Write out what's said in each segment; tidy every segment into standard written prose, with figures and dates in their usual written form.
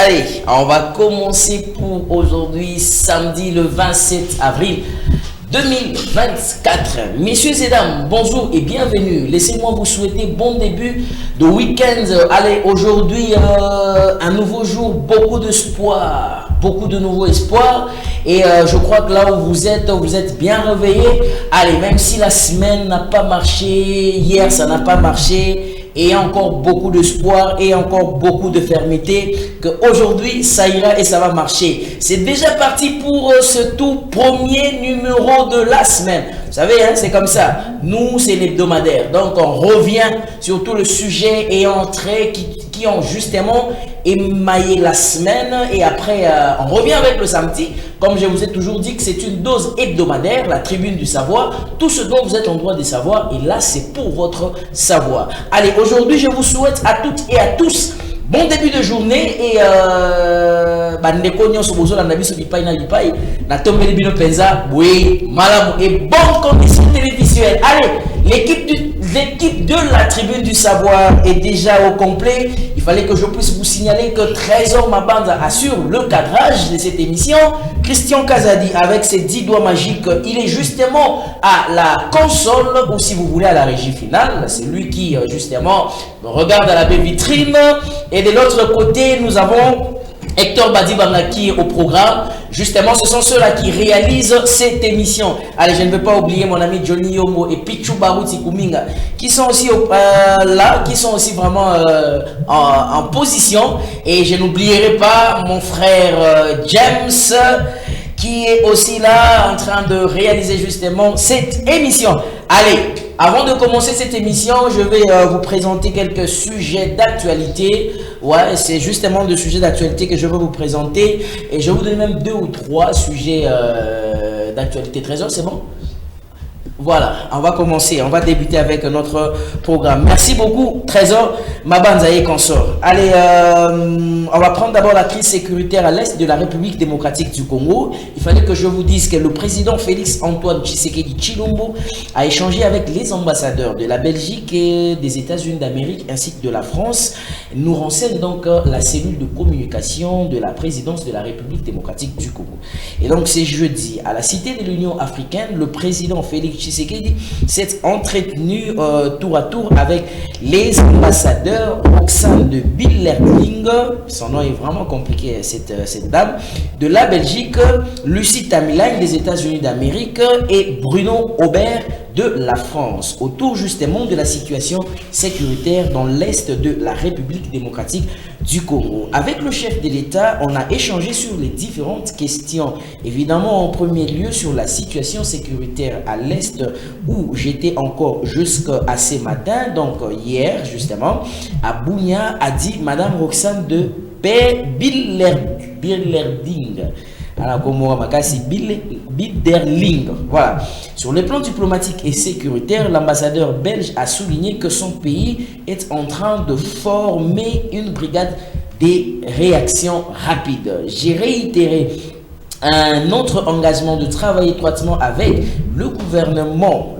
Allez, on va commencer pour aujourd'hui, samedi le 27 avril 2024. Messieurs et dames, bonjour et bienvenue. Laissez-moi vous souhaiter bon début de week-end. Allez, aujourd'hui, un nouveau jour, beaucoup d'espoir, beaucoup de nouveaux espoirs. Et je crois que là où vous êtes bien réveillés. Allez, même si la semaine n'a pas marché, hier ça n'a pas marché, et encore beaucoup d'espoir et encore beaucoup de fermeté qu'aujourd'hui ça ira et ça va marcher. C'est déjà parti pour ce tout premier numéro de la semaine. Vous savez, hein, c'est comme ça. Nous, c'est l'hebdomadaire. Donc, on revient sur tout le sujet et entrées qui ont justement émaillé la semaine. Et après, on revient avec le samedi. Comme je vous ai toujours dit que c'est une dose hebdomadaire, la tribune du savoir. Tout ce dont vous êtes en droit de savoir. Et là, c'est pour votre savoir. Allez, aujourd'hui, je vous souhaite à toutes et à tous bon début de journée et bonne condition télévisuelle. Allez, l'équipe de la tribune du savoir est déjà au complet. Il fallait que je puisse vous signaler que Trésor Mabanda assure le cadrage de cette émission. Christian Kazadi avec ses 10 doigts magiques, il est justement à la console ou si vous voulez à la régie finale. C'est lui qui justement regarde à la baie vitrine. Et de l'autre côté, nous avons Hector Badibanga qui est au programme. Justement, ce sont ceux-là qui réalisent cette émission. Allez, je ne veux pas oublier mon ami Johnny Yomo et Pichu Baruti Kuminga qui sont aussi là, qui sont aussi vraiment en position. Et je n'oublierai pas mon frère James qui est aussi là en train de réaliser justement cette émission. Allez, avant de commencer cette émission, je vais vous présenter quelques sujets d'actualité. Ouais, c'est justement de sujets d'actualité que je vais vous présenter. Et je vais vous donner même 2 ou 3 sujets d'actualité. Trésor, c'est bon? Voilà, on va commencer, on va débuter avec notre programme. Merci beaucoup, Trésor Mabanza et consort. Allez, on va prendre d'abord la crise sécuritaire à l'est de la République démocratique du Congo. Il fallait que je vous dise que le président Félix Antoine Tshisekedi Tshilombo a échangé avec les ambassadeurs de la Belgique et des États-Unis d'Amérique ainsi que de la France. Nous renseigne donc la cellule de communication de la présidence de la République démocratique du Congo. Et donc c'est jeudi, à la Cité de l'Union africaine, le président Félix Tshisekedi s'est entretenu tour à tour avec les ambassadeurs Roxane de Billerling, son nom est vraiment compliqué cette dame, de la Belgique, Lucie Tamilagne des États-Unis d'Amérique et Bruno Aubert de la France, autour justement de la situation sécuritaire dans l'est de la République démocratique du Congo. Avec le chef de l'État, on a échangé sur les différentes questions. Évidemment, en premier lieu, sur la situation sécuritaire à l'est où j'étais encore jusqu'à ce matin, donc hier justement, à Bunia, a dit Madame Roxane de Billerling. Alors, comme on va Bilderling. Voilà. Sur le plan diplomatique et sécuritaire, l'ambassadeur belge a souligné que son pays est en train de former une brigade des réactions rapides. J'ai réitéré un autre engagement de travailler étroitement avec le gouvernement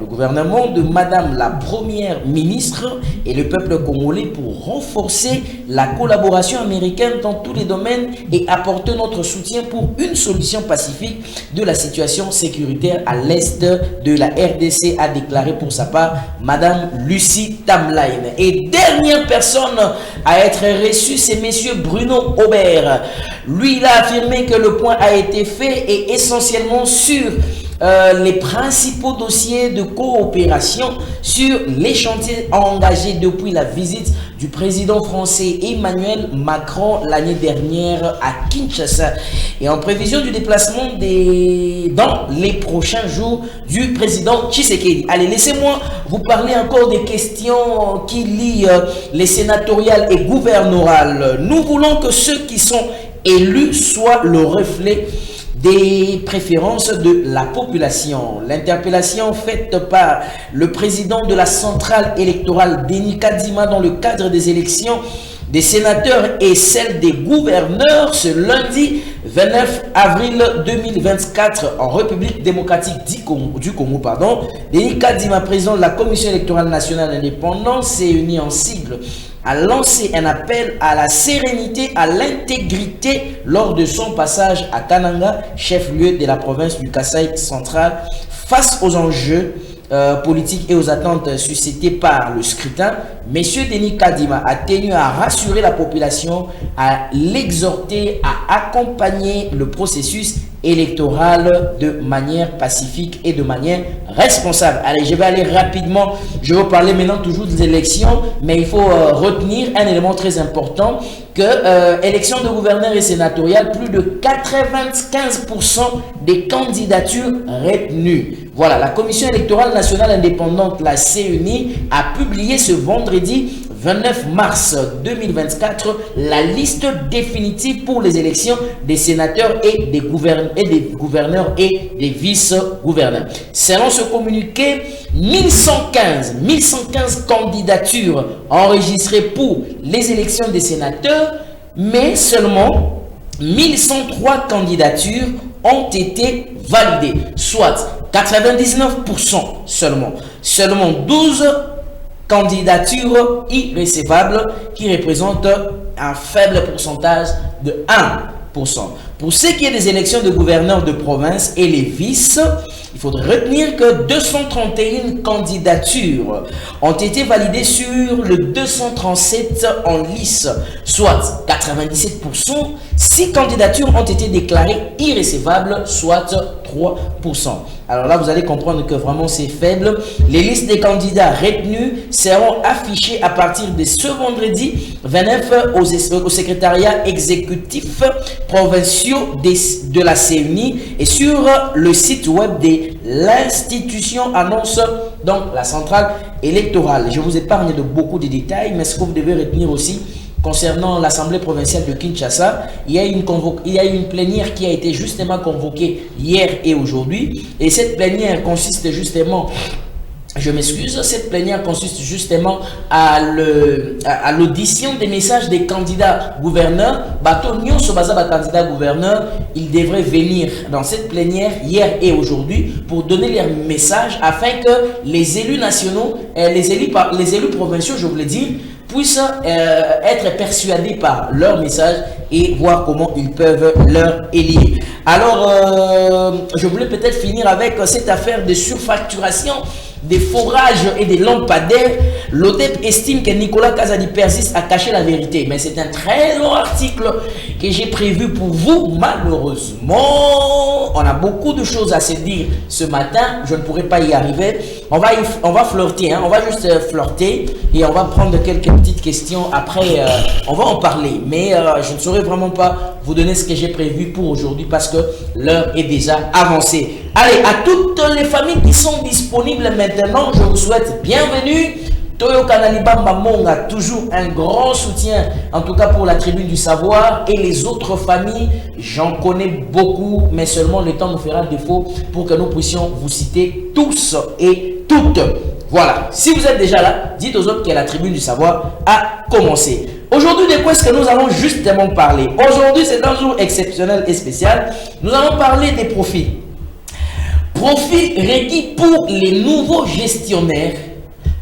de Madame la Première ministre et le peuple congolais pour renforcer la collaboration américaine dans tous les domaines et apporter notre soutien pour une solution pacifique de la situation sécuritaire à l'est de la RDC, a déclaré pour sa part Madame Lucie Tamilagne. Et dernière personne à être reçue, c'est Monsieur Bruno Aubert. Lui, il a affirmé que le point a été fait et essentiellement sur les principaux dossiers de coopération sur les chantiers engagés depuis la visite du président français Emmanuel Macron l'année dernière à Kinshasa et en prévision du déplacement dans les prochains jours du président Tshisekedi. Allez, laissez-moi vous parler encore des questions qui lient les sénatoriales et gouverneurales. Nous voulons que ceux qui sont élus soient le reflet des préférences de la population. L'interpellation faite par le président de la centrale électorale Denis Kadima dans le cadre des élections des sénateurs et celle des gouverneurs ce lundi 29 avril 2024 en République démocratique du Congo. Denis Kadima, président de la Commission électorale nationale indépendante, s'est uni en sigle a lancé un appel à la sérénité, à l'intégrité lors de son passage à Kananga, chef-lieu de la province du Kasaï central, face aux enjeux politiques et aux attentes suscitées par le scrutin. Monsieur Denis Kadima a tenu à rassurer la population, à l'exhorter à accompagner le processus électoral de manière pacifique et de manière responsable. Allez, je vais aller rapidement. Je vais vous parler maintenant toujours des élections, mais il faut retenir un élément très important que élections de gouverneurs et sénatoriales, plus de 95% des candidatures retenues. Voilà, la Commission électorale nationale indépendante, la CENI, a publié ce vendredi 29 mars 2024 la liste définitive pour les élections des sénateurs et des gouverneurs et des vice-gouverneurs. Selon ce communiqué, 1115 candidatures enregistrées pour les élections des sénateurs, mais seulement 1103 candidatures ont été validées, soit 99% seulement. Seulement 12 candidatures irrécevables qui représentent un faible pourcentage de 1%. Pour ce qui est des élections de gouverneurs de province et les vices, il faudrait retenir que 231 candidatures ont été validées sur le 237 en lice, soit 97%. 6 candidatures ont été déclarées irrécevables, soit 3%. Alors là, vous allez comprendre que vraiment c'est faible. Les listes des candidats retenus seront affichées à partir de ce vendredi 29 au secrétariat exécutif provinciaux de la CENI et sur le site web de l'institution, annonce donc la centrale électorale. Je vous épargne de beaucoup de détails, mais ce que vous devez retenir aussi concernant l'Assemblée provinciale de Kinshasa, il y a une plénière qui a été justement convoquée hier et aujourd'hui. Et cette plénière consiste justement, je m'excuse, cette plénière consiste justement à l'audition des messages des candidats gouverneurs. Batonio Sobaza, candidat gouverneur, ils devraient venir dans cette plénière hier et aujourd'hui pour donner leurs messages afin que les élus nationaux, les élus provinciaux, je voulais dire, puissent être persuadés par leur message et voir comment ils peuvent leur élire. Alors, je voulais peut-être finir avec cette affaire de surfacturation des forages et des lampadaires. L'ODEP estime que Nicolas Kazadi persiste à cacher la vérité. Mais c'est un très long article que j'ai prévu pour vous. Malheureusement, on a beaucoup de choses à se dire ce matin. Je ne pourrai pas y arriver. On va flirter, hein. On va juste flirter et on va prendre quelques petites questions. Après, on va en parler. Mais je ne saurais vraiment pas vous donner ce que j'ai prévu pour aujourd'hui parce que l'heure est déjà avancée. Allez, à toutes les familles qui sont disponibles maintenant, je vous souhaite bienvenue. Toyo Kanalibamba Monga, toujours un grand soutien, en tout cas pour la tribune du savoir et les autres familles. J'en connais beaucoup, mais seulement le temps nous fera défaut pour que nous puissions vous citer tous et toutes. Voilà, si vous êtes déjà là, dites aux autres que la tribune du savoir a commencé. Aujourd'hui, de quoi est-ce que nous allons justement parler? Aujourd'hui, c'est un jour exceptionnel et spécial. Nous allons parler des profils. Profil requis pour les nouveaux gestionnaires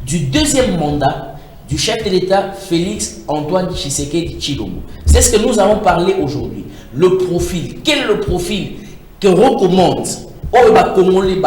du deuxième mandat du chef de l'État Félix Antoine Tshisekedi Tshilombo. C'est ce que nous allons parler aujourd'hui. Le profil. Quel est le profil que recommande pour les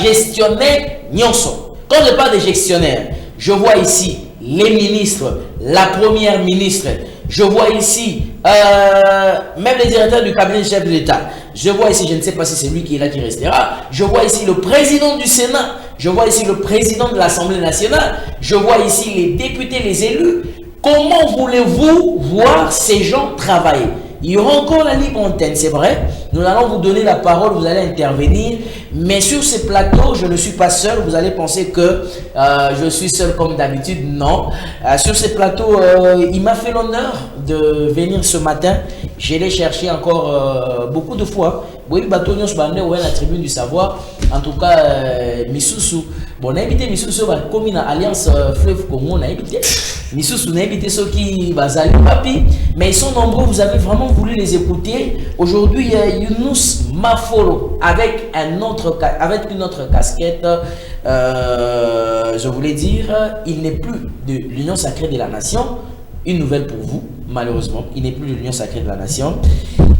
gestionnaires nyonso? Quand je parle de gestionnaires, je vois ici les ministres, la première ministre, je vois ici même les directeurs du cabinet du chef de l'État. Je vois ici, je ne sais pas si c'est lui qui est là qui restera. Je vois ici le président du Sénat. Je vois ici le président de l'Assemblée nationale. Je vois ici les députés, les élus. Comment voulez-vous voir ces gens travailler? Il y aura encore la libre antenne, c'est vrai. Nous allons vous donner la parole, vous allez intervenir. Mais sur ce plateau, je ne suis pas seul. Vous allez penser que je suis seul comme d'habitude. Non. Sur ce plateau, il m'a fait l'honneur de venir ce matin. Je l'ai cherché encore beaucoup de fois. Oui, Batonios Bande, ouais, la tribune du savoir. En tout cas, Misusu, bon, on a évité Misusu, comme une alliance Fleuve Congo, on a évité. Misusu, on a évité ceux qui basent papi, mais ils sont nombreux, vous avez vraiment voulu les écouter. Aujourd'hui, Younous Mafolo, avec une autre casquette, je voulais dire, il n'est plus de l'Union Sacrée de la Nation. Une nouvelle pour vous, malheureusement, il n'est plus de l'Union Sacrée de la Nation.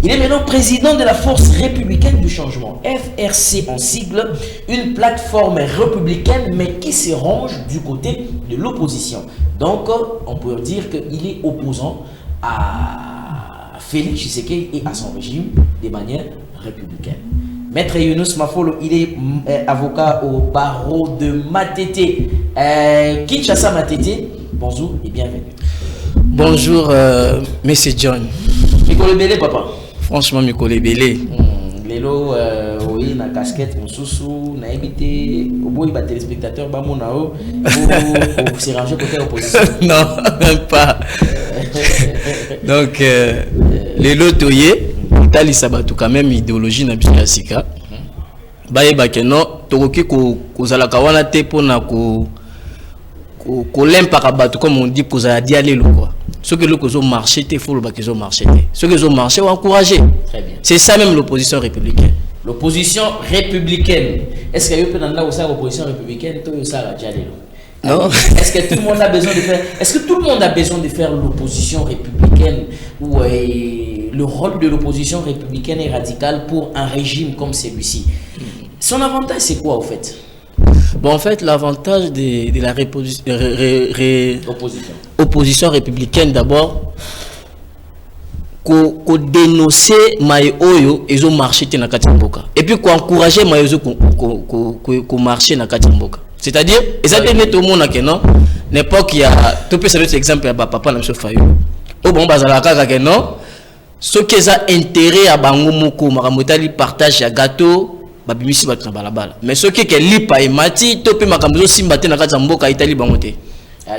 Il est maintenant président de la Force républicaine du changement, FRC en sigle, une plateforme républicaine, mais qui se range du côté de l'opposition. Donc, on peut dire qu'il est opposant à Félix Tshisekedi et à son régime de manière républicaine. Maître Younous Mafolo, il est avocat au barreau de Matete. Kinshasa Matete, bonjour et bienvenue. Bonjour, Monsieur John. Mikolo Belé, papa. Franchement, Mikolo Belé. Lelo, oui, na casquette, mon sous, na évité, au bout, il va téléspectateur, bah mon nao, pour se ranger côté opposition. Non, même pas. Donc, Lelo Toye, Tali Sabatou, quand même, idéologie na Bisika. Baye Bakeno, Toroki, Kozalakawana te pour na ko comme on dit, Kozala dialé le quoi. Ceux qui ont marché, il faut qu'ils ont marché. Ceux qui ont marché, ont encouragé. C'est ça même l'opposition républicaine. L'opposition républicaine. Est-ce qu'il y a une opposition républicaine? Non. Est-ce que tout le monde a besoin de faire? Est-ce que tout le monde a besoin de faire l'opposition républicaine ou le rôle de l'opposition républicaine est radical pour un régime comme celui-ci? Son avantage, c'est quoi au fait? Bon, en fait, l'avantage de la opposition républicaine, d'abord, qu'on dénoncer Maï Oyo, ils ont marché dans Katimboka. Et puis qu'on encourager Maï Oyo qu'on marcher dans Katimboka. C'est-à-dire, exactement tout le monde qui non, n'importe qui a, tout peut savoir cet exemple, il papa n'a pas fait. Au bon bazalaka que non, ce qui a intérêt à Bangomoko, Maramotali partage à gâteau. Mais ce qui est lipa et mati, topé makambo simbate na kati mboka Italie bangote.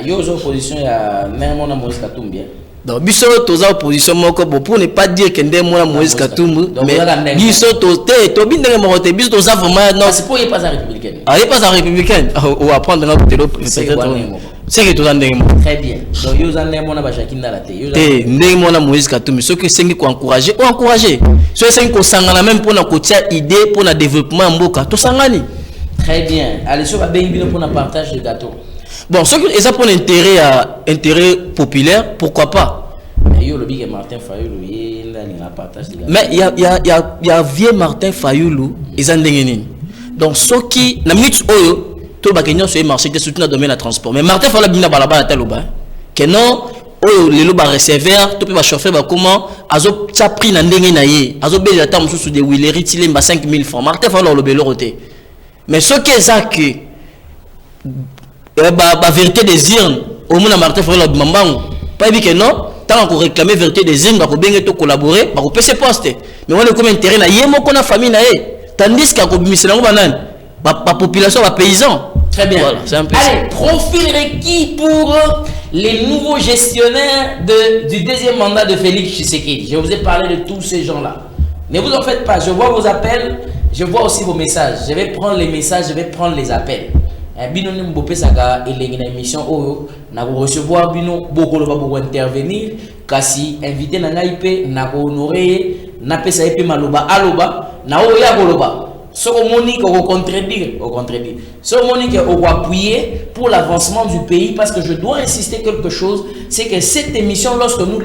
Yo opposition ya même na Moïse Katumbi. Donc biso toza opposition moko pour ne pas dire que ndemo na Moïse Katumbi, mais biso to bindenge mokote biso toza vraiment non c'est pour y pas républicaine. Ah y pas républicaine. On va prendre notre télé peut-être. C'est que toza ndenge mo. Très bien. Donc yo za ndemo na ba Jakinda la té. Ndemo na Moïse Katumbi, ce que c'est ko encourager, on encourager. Ce c'est ko sangana même pour na kotia idée pour na développement mboka. To sangani. Très bien. Allez sur ba bengino pour na partage de gâteau. Bon, ce qui est pour intérêt populaire, pourquoi pas? Mais il y a vieux Martin Fayoulou, ils ont des. Donc, ce qui, la minute oyo, tout le bagage sur le marché, surtout dans le domaine de transport. Mais Martin Fayoulou bien balaba la telle que non, oyo les loba receveur, tout peut chauffer comment, azo t'a pris na ndenge na ye, azo bel la table sous des Willery, il m'a 5000 francs. Martin Fayoulou le bel roté. Mais ce qui est ça que la vérité des urnes, au moins Martin Fayoulou Bambango, pas dit que non, tant qu'on réclame vérité des urnes, on bien collaborer, on peut se poster. Mais on a comme intérêt na yemo qu'on a famille na ye, tandis qu'à Kobimisi na banane, la population, les paysans. Très bien. Voilà, c'est un peu allez, profil requis pour les nouveaux gestionnaires du deuxième mandat de Félix Tshisekedi. Je vous ai parlé de tous ces gens-là. Ne vous en faites pas, je vois vos appels, je vois aussi vos messages. Je vais prendre les messages, je vais prendre les appels. Bino ni mbopé saka elengi na émission oyo na recevoir bino bokolo ba boko intervenir kasi invité na ngai pe na ko honorer na pesa epe maloba aloba na oyo ya koloba soko monique au contredire soko monique au appuyer pour l'avancement du pays parce que je dois insister quelque chose c'est que cette émission lorsque nous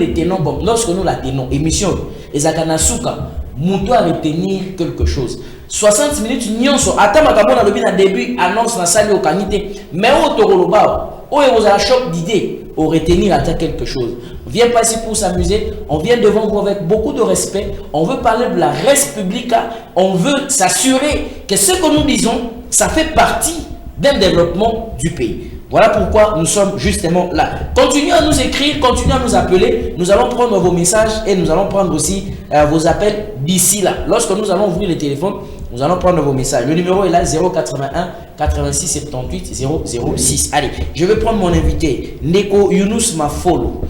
la tenons émission ezakana suka muto à retenir quelque chose 60 minutes nyonso ata makambo na lobi na début annonce na sali au kanité mais au tokoloba o vous a choc d'idée au retenir ata quelque chose on vient pas ici pour s'amuser on vient devant vous avec beaucoup de respect on veut parler de la res publica on veut s'assurer que ce que nous disons ça fait partie d'un développement du pays. Voilà pourquoi nous sommes justement là. Continuez à nous écrire, continuez à nous appeler. Nous allons prendre vos messages et nous allons prendre aussi vos appels d'ici là. Lorsque nous allons ouvrir les téléphones, nous allons prendre vos messages. Le numéro est là, 081 86 78 006. Allez, je vais prendre mon invité, Neko Younous Mafolo.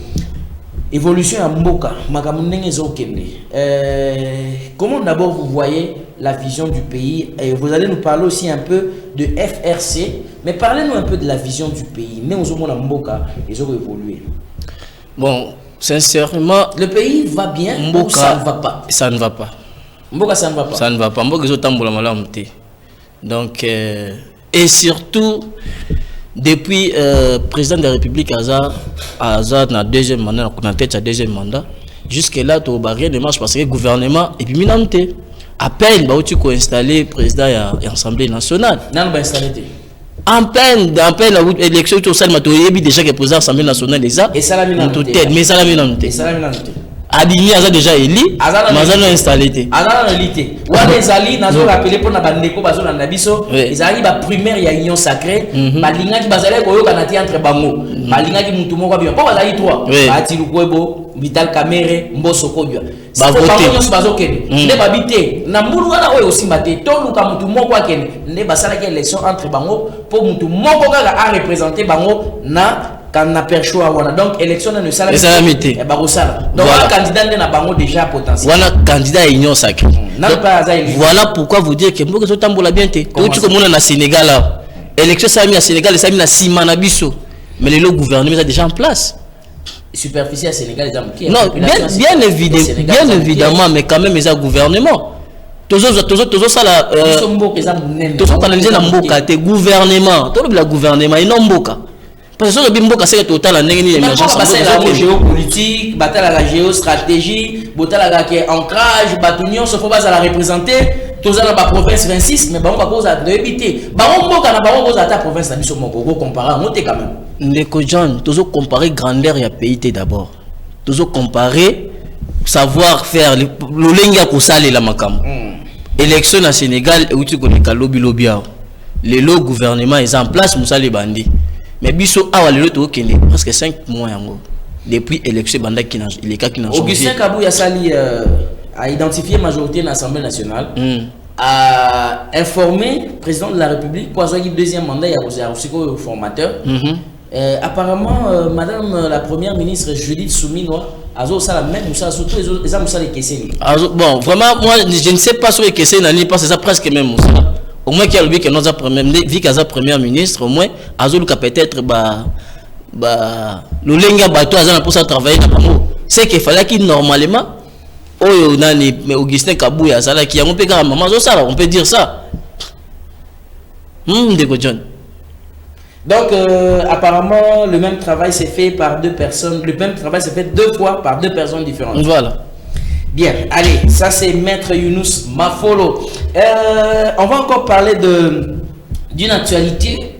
Évolution à Mboka. Comment d'abord vous voyez la vision du pays. Et vous allez nous parler aussi un peu de FRC, mais parlez-nous un peu de la vision du pays. Nous avons Mboka, ils ont évolué. Bon, sincèrement, le pays va bien, Mboka, ou ça ne va pas? Ça ne va pas. Mboka, ça ne va pas. Ça ne va pas. Mboka, ils ont donc, et surtout, depuis président de la République Azar dans le deuxième mandat, on a tête à deuxième mandat, jusque-là, tout rien ne marche parce que le gouvernement est puis minante. À peine, tu peux installer président et l'Assemblée nationale. Non, pas installé. En peine, l'élection, tout ça, il y déjà que le président de l'Assemblée nationale est ça. Et ça la minante. Mais ça la minante. Et ça la minante. Adini a déjà élu, Mazano installé. Azala élité. Ouane Zali, nazo rappelé pour na bandeko bazo na nabiso. Ezali ba primaire ya union sacrée. Balinga ki bazale koyo kanati entre bango. Balinga ki mutu moko bien. Po bazali 3. Ati Lukwebo, Vital Kamere, Mboso Kodwa. Ba voter. Bazo kene. Ne babité. Na mbulu wana oyo aussi mate. To luka mutu moko akene. Ne basala ki élection entre bango pour mutu moko kaka a représenter bango na quand on a perçu donc élection ne sala donc voilà candidat n'a pas déjà potentiel voilà candidat union sacrée voilà pourquoi vous dire que Mboka Zotambola bien tu comme on a Sénégal là élection ça mis à Sénégal ça mis à Simanabiso mais le gouvernement est déjà en place superficie à Sénégal les non bien évidemment mais quand même ils ont gouvernement toujours ça là toujours analyser la Mboka te gouvernement tout le gouvernement il non Mboka parce que le Mboka c'est total en émergence la géopolitique, la géostratégie, la ancrage, l'union se faut pas la représenter. Tous dans la province 26, mais on va cause à débiter. On Mboka na cause à ta province, na on comparer, on quand même. Ndeko John, toujours comparer grandeur et pays d'abord. Toujours comparer savoir-faire le lenga ko sale la makam. Élection au Sénégal et où tu connais lobby. Le gouvernement est en place, Moussa les bandits. Mais biso awa lelo to kende presque 5 mois yango depuis élection banda qui les cas qui n'a Augustin Kabouya Sali a identifié majorité dans l'Assemblée nationale a informé le président de la République pour avoir deuxième mandat il y a aussi un formateur apparemment madame la première ministre Judith Soumino azo ça la même Moussa surtout les Moussa les Kessé bon vraiment moi je ne sais pas sur les Kessé nani parce que ça presque même Moussa. Au moins qu'il y a que notre première ministre, au moins, Azoluka peut-être le lenga bateau azana pour ça travailler dans le c'est qu'il fallait qu'il normalement, oh nani mais Augustin Kabouya ça là qui a un peu quand maman ça on peut dire ça. John. Donc apparemment le même travail s'est fait par deux personnes, le même travail s'est fait 2 fois par 2 personnes différentes. Voilà. Bien, allez, ça c'est Maître Younous Mafolo. On va encore parler d'une actualité.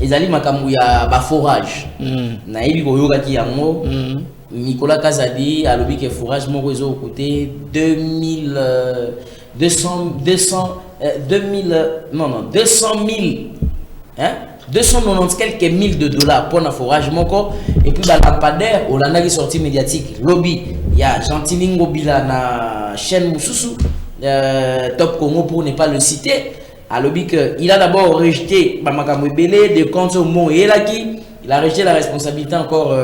Ezali makamouya ba forage. Na yebi koyoka ki yango. Nicolas Kazadi a lobby que forage mon réseau au côté 200 000 hein 290 quelques mille de dollars pour un forage moko et puis la lampadaire au lana qui sorti médiatique lobby il y a Gentilingo Bila na chaîne Moussousou Top Congo pour ne pas le citer à lobby que il a d'abord rejeté Bamakamou Belé des comptes au Mont Elaki il a rejeté la responsabilité encore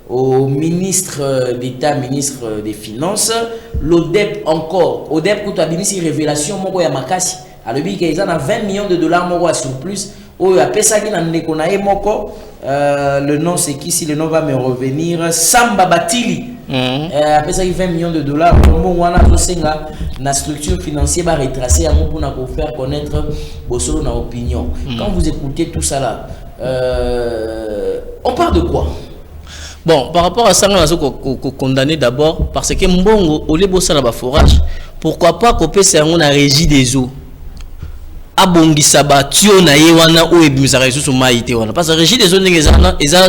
au ministre d'État, ministre des Finances, l'ODEP encore. ODEP, quand tu as une révélation, moko ya makasi. Alors, il y a 20 millions de dollars moko à surplus. Oh, ya pesa ki na nekonae moko. Le nom c'est qui? Si le nom va me revenir, Samba Batili. Pesa ki 20 millions de dollars. Bon, wana tosenga na structure financière va retracer pour nous faire connaître bosolo na opinion. Quand vous écoutez tout ça là, on parle de quoi? Bon, par rapport à ça, on a condamné d'abord parce que Mbongo, au lieu de ça, forage, pourquoi pas couper ça on a régie des eaux. Abongi sabatio na yewana ou ebimisa ressources maïté wana parce que régie des eaux les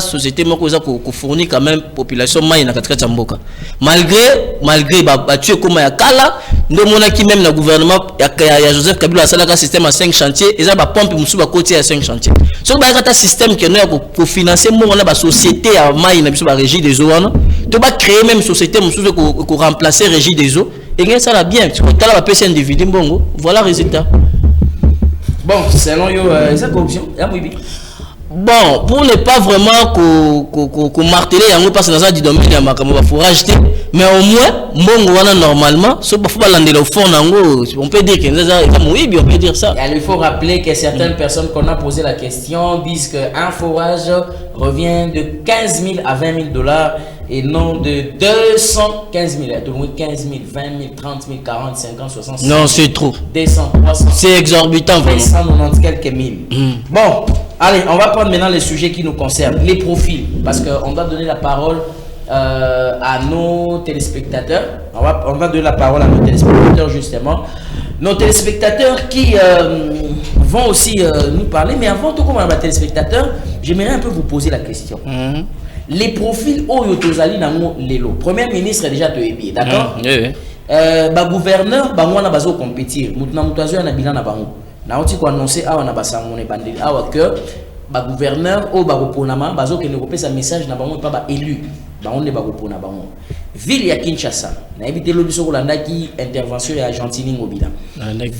société moko za ko fournir quand même population maï na katika mboka malgré ba tuer comme ya kala ndo mona ki même na gouvernement ya Joseph Kabila sala ka système à 5 chantiers eza ba pompe musu ba côté à 5 chantiers so ba kata système que no ya ko financer mo na ba société ya maï na biso ba régie des eaux wana to ba créer même société musu ko remplacer régie des eaux et ça la bien tu tala ba pesa individu mbongo voilà résultat. Bon, selon yo, c'est corruption. Bon, pour ne pas vraiment marteler yango parce que dans ça du domaine ya makambo ba fourage te, mais au moins mbongo wana normalement so ba faut landela au fond nango, on peut dire que ça oui, on peut dire ça. Il faut rappeler que certaines personnes qu'on a posé la question disent que un fourrage revient de 15 000 à 20 000 dollars et non de 215 000, tout le monde 15 000, 20 000, 30 000, 40, 50, 60. Non, c'est trop. 200, 300. C'est exorbitant vraiment. 290 quelques mille. Bon, allez, on va prendre maintenant les sujets qui nous concernent, les profils, parce qu'on doit donner la parole à nos téléspectateurs. On va donner la parole à nos téléspectateurs justement. Nos téléspectateurs qui vont aussi nous parler, mais avant tout comme les téléspectateurs, j'aimerais un peu vous poser la question. Les profils Oyotozali Nango Lelo. Premier ministre déjà te ébié, d'accord? Ba gouverneur, ba mwana bazo compétir. Mutna mutazo na bilan na bango. Na oti ko annoncer awa na basango ne bandeli awa que ba gouverneur o ba koponama bazo ke ne kopesa message na bango pa ba élu. Ba on ne ba kopona bango. Ville ya Kinshasa. Na éviter lo biso kolanda ki intervention ya Argentine ngobila.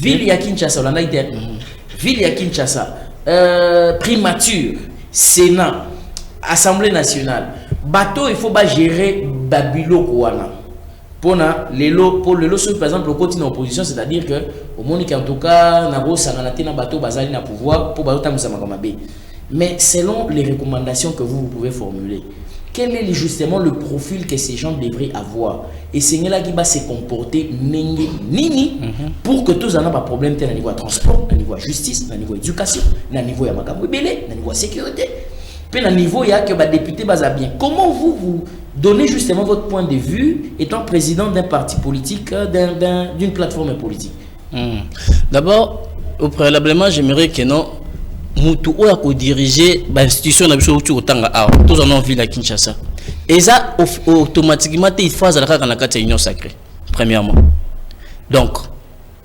Ville ya Kinshasa olanda ite. Ville ya Kinshasa. Primature, Sénat, Assemblée nationale. Bateau il faut pas gérer Babilo Kouana. Pour le par exemple, le côté en opposition, c'est-à-dire que au monde qui en tout cas n'a pas sanganate na bateau bazali na pouvoir pour bateau mais selon les recommandations que vous pouvez formuler, quel est justement le profil que ces gens devraient avoir et c'est là qui va se comporter nini pour que tous en aient pas problème à niveau transport, à niveau justice, à niveau éducation, à niveau ya makambo belé, à niveau sécurité. Puis à niveau il y a que les députés basent bien. Comment vous donnez justement votre point de vue étant président d'un parti politique, d'une plateforme politique? D'abord, au préalablement, j'aimerais que non, nous tous diriger l'institution de tous en ville à Kinshasa. Et ça, automatiquement, il faut faire la union sacrée, premièrement. Donc,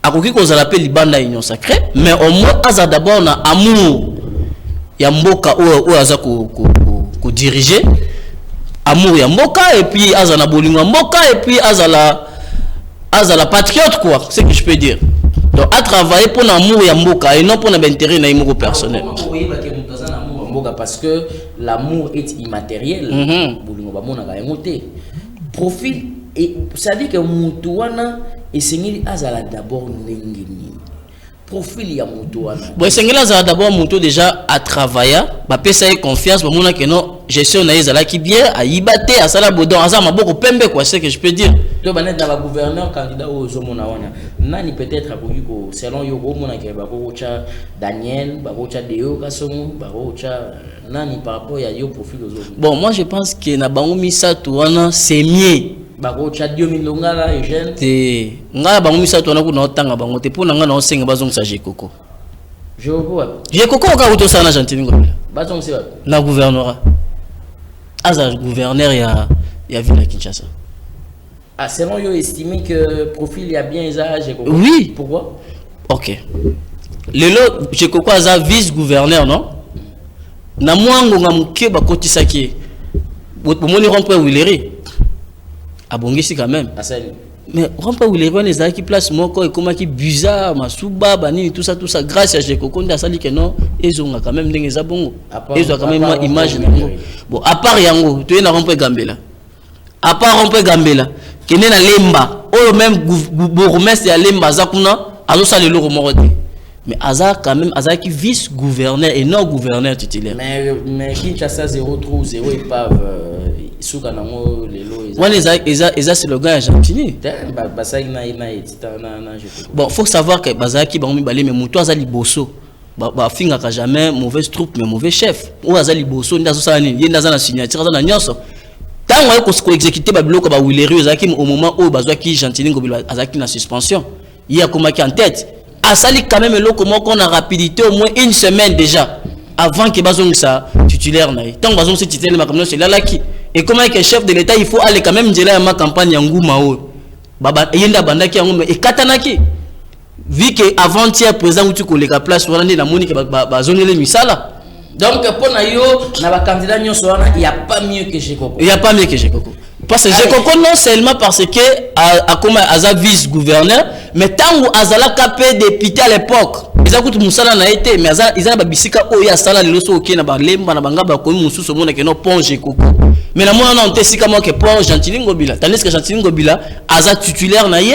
à quoi qu'on appelle l'Ibanda union sacrée, mais au moins, ça d'abord, on a amour. Il y a Mboka ou Aza ko diriger amour ya Mboka et puis Azana Bolingo Mboka et puis Azala patriote quoi, c'est ce que je peux dire. Donc à travailler pour l'amour ya Mboka et non pour l'intérêt na imo personnel. Parce que l'amour est immatériel. Bolingo ba mona ga emote. Profil et ça dit que mutuana et sengeli Azala d'abord nengeni. Profil ya moto wana. Bon, sengela za d'abord moto déjà à travailler, ba pesa confiance, ba mona que non, gestion na ezala ki bien, a yibate, a sala bodon, aza maboko pembe quoi, c'est que je peux dire. To banet na ba gouverneur candidat au zomona wana. Nani peut-être akoki ko selon yo ko mona ke ba ko cha Daniel, ba ko cha Deo Kasomo, ba ko cha nani par rapport ya yo profil au zomona. Bon, moi je pense que na bango misato wana c'est mieux. Bako cha Dio Milongala et jeune te ngala bango misato wana kuna otanga bango te pona ngana osenga bazongisa Jekoko. Jekoko ka utosana Argentine ngomela. Bazongisa wa na gouvernorat. Aza gouverneur ya ville à Kinshasa. Ah, selon yo estimé que profil y a bien ça Jekoko. Oui. Pourquoi? OK. Lelo Jekoko aza vice gouverneur non? Na mwango ngamuke bakotisaki. Bomoni rompre Willery. Abongisi quand même. Mais on peut les voir les qui place moko et comment qui bizarre masuba bani tout ça grâce à Jekoko nda sali que non ils ont quand même des abongo. Ils ont quand même une image. Bon à part yango tu es na rompe Gambela. À part rompe Gambela qui n'est na lemba ou même bourgmestre ya lemba zakuna azo sali le romorode. Mais Azar quand même Azar qui vice gouverneur et non gouverneur titulaire. Mais Kinshasa 0 0 épave c'est le gars argentin. Bon, faut savoir que Bazaki Baomi Balé mais Mouto Azali Bosso. Finga ka jamais mauvaise troupe mais mauvais chef. Ou Azali Bosso ndazo sani yendaza na signature za na nyonso. Tango ko exécuter ba biloko ba Willery Azaki au moment où Bazaki Argentine ngobilo Azaki na suspension. Il y a comment qui en tête. Azali quand même le comment qu'on a rapidité au moins une semaine déjà avant que Bazong ça titulaire na. Tant Bazong c'est titulaire ma comme c'est là qui. Et comment que chef de l'État il faut aller quand même dire ma campagne Yangouma baba yenda bandaki yango et katanaki vu que avant-hier président où tu collègue à place voilà la monique bazongele misala donc pour na yo na ba candidat nyonso wana il y a pas mieux que Jekoko. Il y a pas mieux que Jekoko. Parce que je comprends non seulement parce que comme Aza vice-gouverneur, mais tant que Azala capé député à l'époque, ils ont coûté Moussala n'a été, mais ils ont babisika oya sala le loso ok na balemba na banga ba komi musu so mona ke no ponge koko. Mais la mona on tesika mo ke ponge Gentili Ngobila. Tandis que Gentili Ngobila Aza titulaire na ye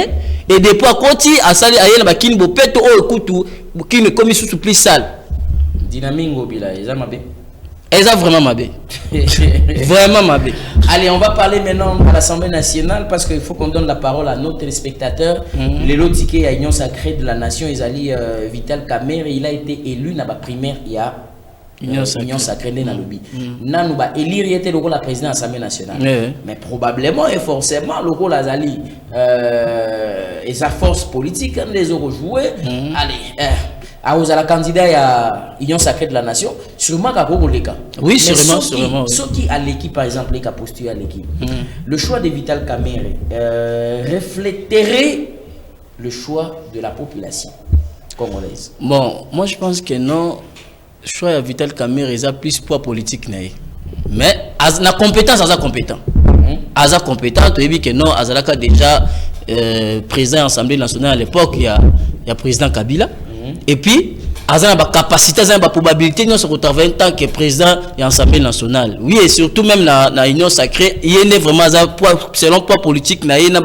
et depuis à côté asali aye na bakini bopeto o ekutu kini komi sous plus sale. Dynamique Ngobila, ils ont mabé. Ils ont vraiment mabé. Vraiment mabé. Allez, on va parler maintenant à l'Assemblée nationale parce qu'il faut qu'on donne la parole à nos téléspectateurs. Les lots tickets à Union Sacrée de la Nation, ils allaient Vital Kamerhe, il a été élu dans la primaire il y a Union Sacrée de Nalobi. Nanou ba élire était le rôle la président de l'Assemblée nationale. Mais probablement et forcément le rôle Azali et sa force politique les ont rejoué. Allez. À la candidat à Union Sacrée de la Nation, sûrement qu'à Bogoléka. Oui, sûrement. Ceux qui à l'équipe, par exemple, qui a postulé à l'équipe, le choix de Vital Kamerhe reflèterait le choix de la population congolaise. Bon, moi je pense que non, le choix de Vital Kamerhe est plus poids politique. Mais la compétence, elle est compétent. Elle est compétent, tu as vu que non, elle a déjà président de l'Assemblée nationale à l'époque, il y a président Kabila. Et puis, il y a une capacité, il y a une probabilité de se retrouver en tant que président de l'Assemblée nationale. Oui, et surtout même dans l'Union Sacrée, il y a vraiment, selon le poids politique, il y a une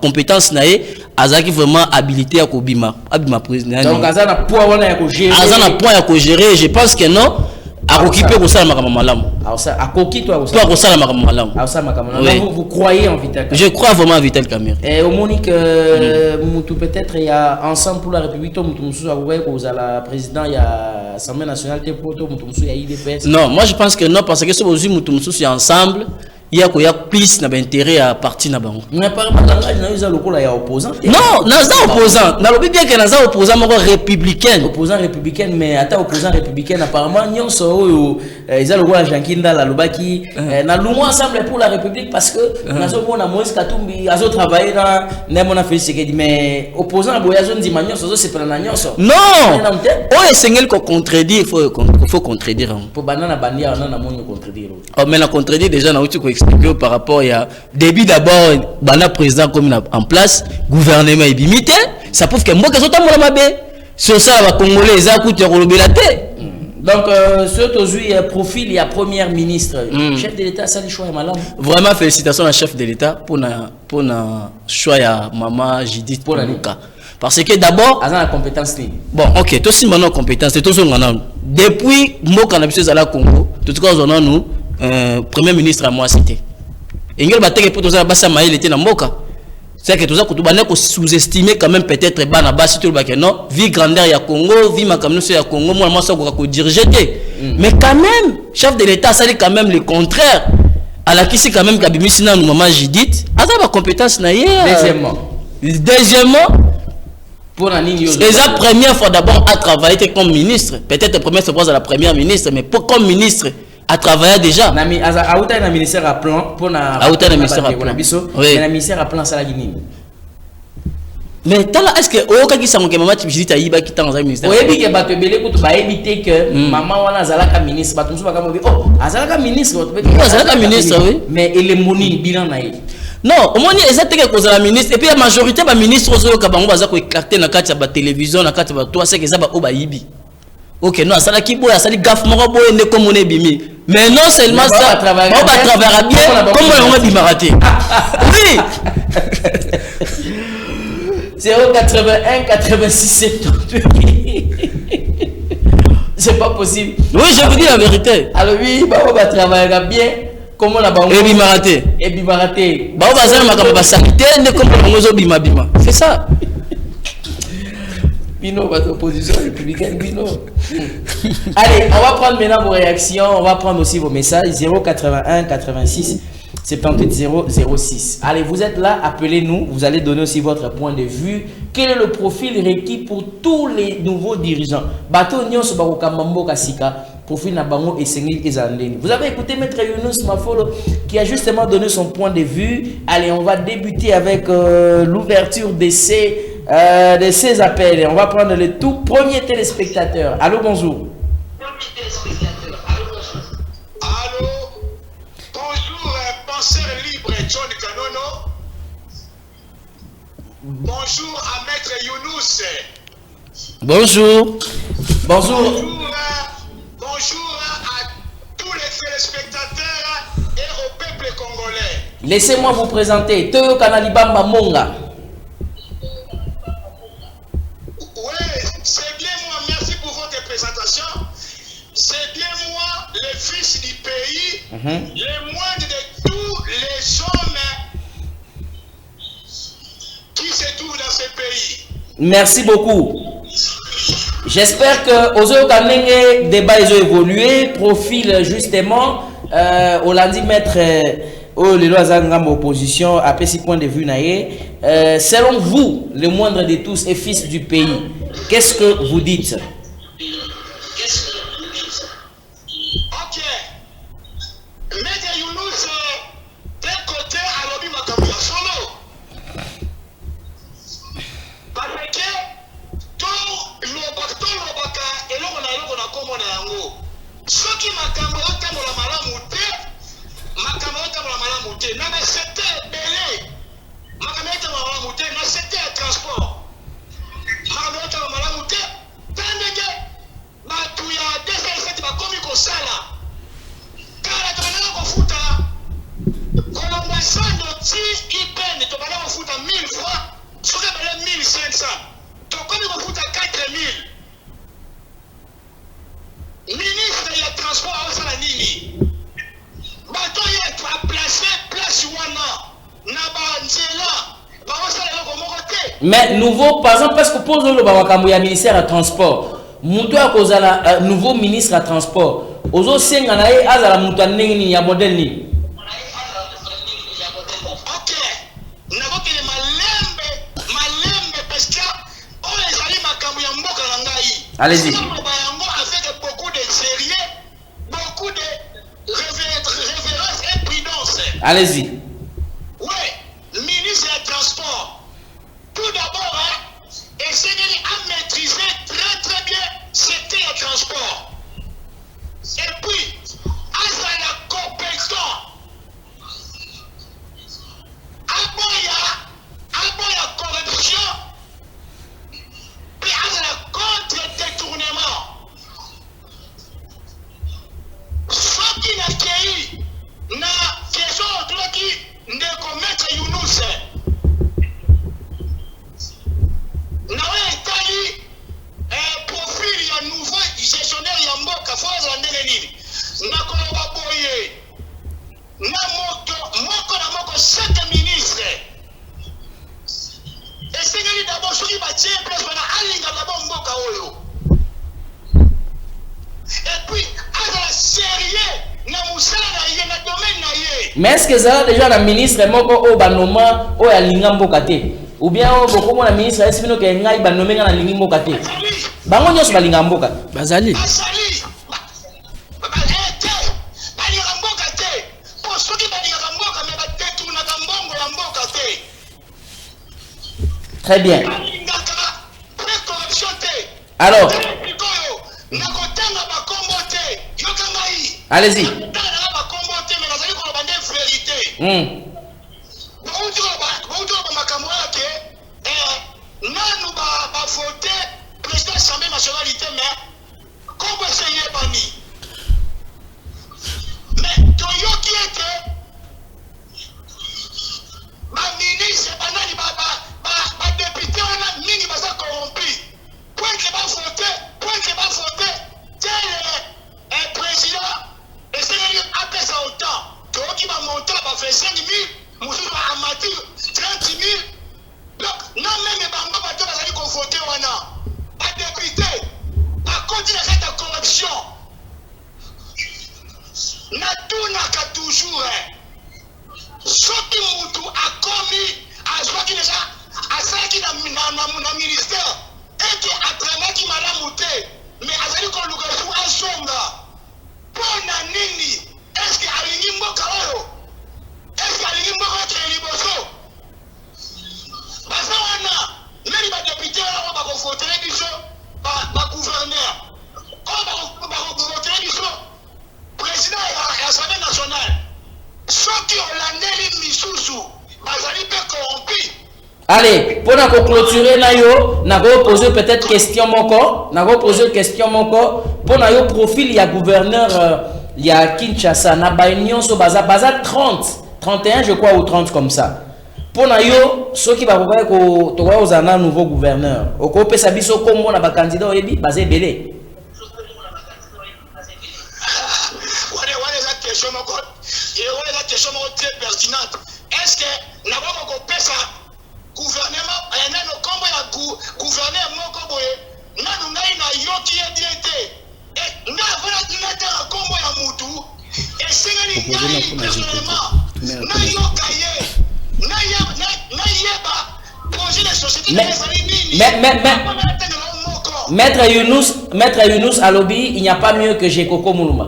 compétence, il y a vraiment habilité à Kobima. Donc, il y a un point à gérer. Je pense que non. Vous croyez en Vital Kamerhe? Je crois vraiment à Vital Kamerhe. Et au Monique, peut-être il y a Ensemble pour la République, vous avez la président, il y a l'Assemblée nationale, il y a IDPS. Non, moi je pense que non, parce que si vous avez ensemble, il y a plus d'intérêt à partir de banque. Mais par exemple, il y a opposant. Non, il y a opposant. Il y a opposant républicain. Opposant républicain, mais à opposant républicain, apparemment, il y a le roi Jankinda, la Lubaki, nous ensemble pour la République parce que nous avons Moïse Katumbi, nous avons travaillé dans Nemona Félix, mais opposant à Boyazon Dimagnon, c'est pas la Nyon. Non! Oh, c'est ce qu'on contredit, il faut contredire. Pour Banana Bandia, on a moins contredire. Oh, mais la contredit déjà, on a expliqué par rapport à début d'abord, le président comme en place, gouvernement est limité, ça prouve que moi, que je suis sur ça, les Congolais, ils ont donc, ce aujourd'hui profil, il y a première ministre. Chef de l'État, ça, les choix est malin. Vraiment, félicitations à chef de l'État pour le choix à Maman Judith pour Luka. Parce que d'abord, à la compétence. Bon, ok, toi aussi maintenant compétence, c'est tout ce qu'on a. Depuis moi quand on a à Congo, tout cas on a nous premier ministre à moi cité. Et il battait pour tout ça basa maïl était dans Moka. C'est que tout ça que tu vas sous-estimer quand même peut-être bana basi tout le bac non, vie grandeur ya Congo, vie ma comme ya Congo, moi ça qu'on diriger. Mais quand même, chef de l'État ça dit quand même le contraire. À la qui c'est quand même kabimisi na maman Judith, a ta compétence na hier. Deuxièmement pour la ligne. C'est la première fois d'abord à travailler comme ministre. Peut-être la première fois à la première ministre, mais pour comme ministre à travailler déjà. Nami a outa na ministère à plan pour na. A outa na ministère à plan. Mais la ministère à plan ça la Guinée. Mais est-ce que au cas qui s'en que maman tu dis ta yiba qui dans un ministère. Oui, bien que bato belé pour ba éviter que maman wana zalaka ministre bato musu baka mobi oh azalaka ministre azalaka ministre oui. Mais il est moni bilan na non, au moins exactement cause la ministre et puis la majorité des ministres aux Kabango baza ko éclater na kati ya télévision na kati ya toi c'est que ça ba o ba yibi. OK, non, ça la ki boya ça li gaffe moko boye ne comme on est bimi. Mais non seulement ça, on va travailler bien comme on va bimarater. Oui. 081 86 78. C'est pas possible. Oui, je vous dis la vérité. Alors oui, bah on va travailler bien. Comment la banque et bimaraté bah on va faire ma capacité santé ne comme on bima bima c'est ça Bino votre opposition républicaine Bino. Allez, on va prendre maintenant vos réactions, on va prendre aussi vos messages 081 86 78 006. Allez, vous êtes là, appelez-nous, vous allez donner aussi votre point de vue. Quel est le profil requis pour tous les nouveaux dirigeants? Bato Nyonso Barokamambo Kasika, profil Nabango et Sengil Ezandeni. Vous avez écouté Maître Younous Mafolo qui a justement donné son point de vue. Allez, on va débuter avec l'ouverture de ces appels. On va prendre le tout premier téléspectateur. Allô, bonjour. Allô, bonjour, penseur libre John Kanono. Bonjour à Maître Younous. Bonjour. Bonjour. Bonjour à tous les téléspectateurs et au peuple congolais. Laissez-moi vous présenter Toyo Kanalibamba Monga. Oui, c'est bien moi, merci pour votre présentation. C'est bien moi, le fils du pays, le moindre de tous les hommes qui se trouvent dans ce pays. Merci beaucoup. J'espère que aux Kamenge débat ils ont évolué, profil justement au lundi maître les lois en opposition après 6 points de vue naïe. Selon vous, le moindre de tous et fils du pays, qu'est-ce que vous dites? Ok. Maître Younous, d'un côté, à l'objet Makamia solo. Parce que tout l'obaka et l'on a comme on a un mot. Ce qui m'a camé la malamouté, m'a camé la malamouté. N'a pas accepté belé. M'a camé la malamouté, n'a accepté le transport. M'a camé la malamouté, tant que ma touya 207 va comme il sala. Car tu vas la futa. Quand on va s'en sortir, il peine, tu vas la futa 1000 fois. Ce que tu 1500. Tu comme il futa 4000. Ministre du transport à la Nini. Bateau est placé place Wana. Nabanzela. Mais nouveau, par exemple, parce que pour le ministère à transport, Moutou a causé un nouveau ministre à transport. Aux autres, c'est un azala Moutané, il y a modèle ni. Ok. N'a pas que malembe, parce que on les alliés Makamuyambo Kalangaï. Allez-y. Avec beaucoup de sérieux, beaucoup de révérence et prudence. Allez-y. Oui, ministre des Transports. Tout d'abord, essayez à maîtriser très bien ce qu'est le transport. Et puis, à la compétence, à la corruption, puis à la contre-détournement. Ce qui n'a qu'à na question qui ne commettre Younous. Nawe etali profil ya nouveau gestionnaire ya mboka foza ndenge nini nakoloba boye na moko chaque ministre esengeli d'abord soki batie place wana alinga d'abord mboka oyo et puis azala sérieux na musala na ye na domaine na ye. Mais est-ce que ça déjà la ministre moko o banoma o ya linga mboka te? Ou bien beaucoup mon ministre est venu que ngai ba nomé na lingi mboka te. Bango nyos ba linga mboka. Bazali. Bazali. Ba ete. Ba linga mboka te. Pour ceux qui ba linga mboka mais ba tetu na mbongo ya mboka te. Très bien. Ba linga ka corruption te. Alors. Na kotanga ba kombo te. Yo kangai. Allez-y. Na ba kombo te mais nazali ko ba ndé vérité. Nanu ba voté président de l'Assemblée nationale, mais comment essayer Bani? Mais Toyo qui était ma ministre, ma député, on a mini basa corrompu. Point que va voter, tel président, et c'est après ça autant. Toyo qui va monter, va faire 5 000, Moussou va amatir 30 000. Donc, non, même les bambas, ils allaient confronter à député, à cause de cette corruption. Na tout n'a qu'à toujours. Ce qui a commis, à ce qui déjà, à ça qui n'a ministère, et qui a traîné qui m'a ramouté, mais à ce qu'on nous a joué à Songa. Pour Nanini, est-ce qu'il y a un nimbo Kaoro? Est-ce qu'il y a un nimbo Kaoro? Même les députés vont voter les gouverneurs. On va voter les président de l'Assemblée nationale. Allez, pour nous clôturer, nous allons poser peut-être question moko. Nous allons poser question moko. Pour nous profil, il y a gouverneur, il y a Kinshasa, na baignon so baza 30, 31 je crois ou 30 comme ça. Pour nous, ceux qui va voir que tu vas avoir un nouveau gouverneur. Au côté ça biso comme on a ba candidat oyebi basé belé. Très pertinente. Est-ce que nous avons ça gouvernement et nous comme gouverneur moko boye na ngai na yo qui est diété et na voilà na comme ya mutu et singani ngai personnellement na yo kaye na yeba projet de société Maître Younous à lobby, il n'y a pas mieux que Jekoko Mulumba.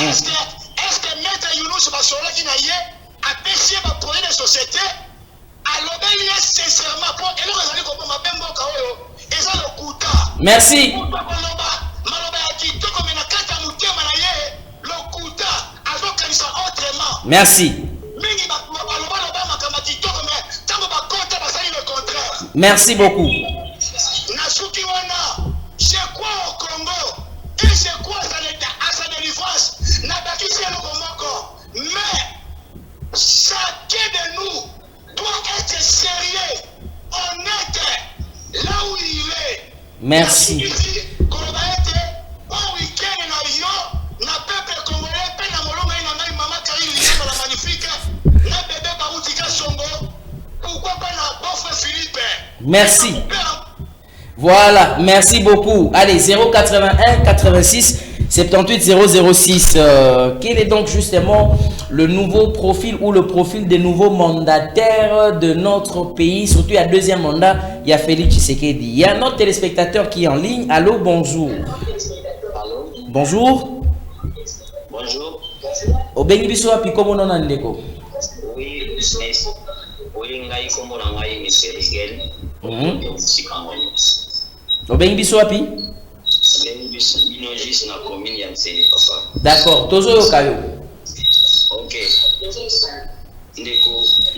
Est-ce que Maître Younous Basola qui n'a a pêché ma projet de société à l'obéir sincèrement pour que nous allons comprendre ma bembo kaoyo et ça le coûta. Merci. Merci. Merci beaucoup. C'est quoi au Congo et c'est quoi à sa délivrance? Mais chacun de nous doit être sérieux, honnête, là où il est. Merci. Merci. Voilà, merci beaucoup. Allez, 081 86 78 006. Quel est donc justement le nouveau profil ou le profil des nouveaux mandataires de notre pays? Surtout à deuxième mandat, il y a Félix Tshisekedi. Il y a notre téléspectateur qui est en ligne. Allô, bonjour. Allô. Bonjour. Bonjour. Obengi biso api komo nona ndeko. Oui, business. Oui, ngai komo na ngai ni Serigel. Obengi biso api? D'accord, tozo yo kayo. OK.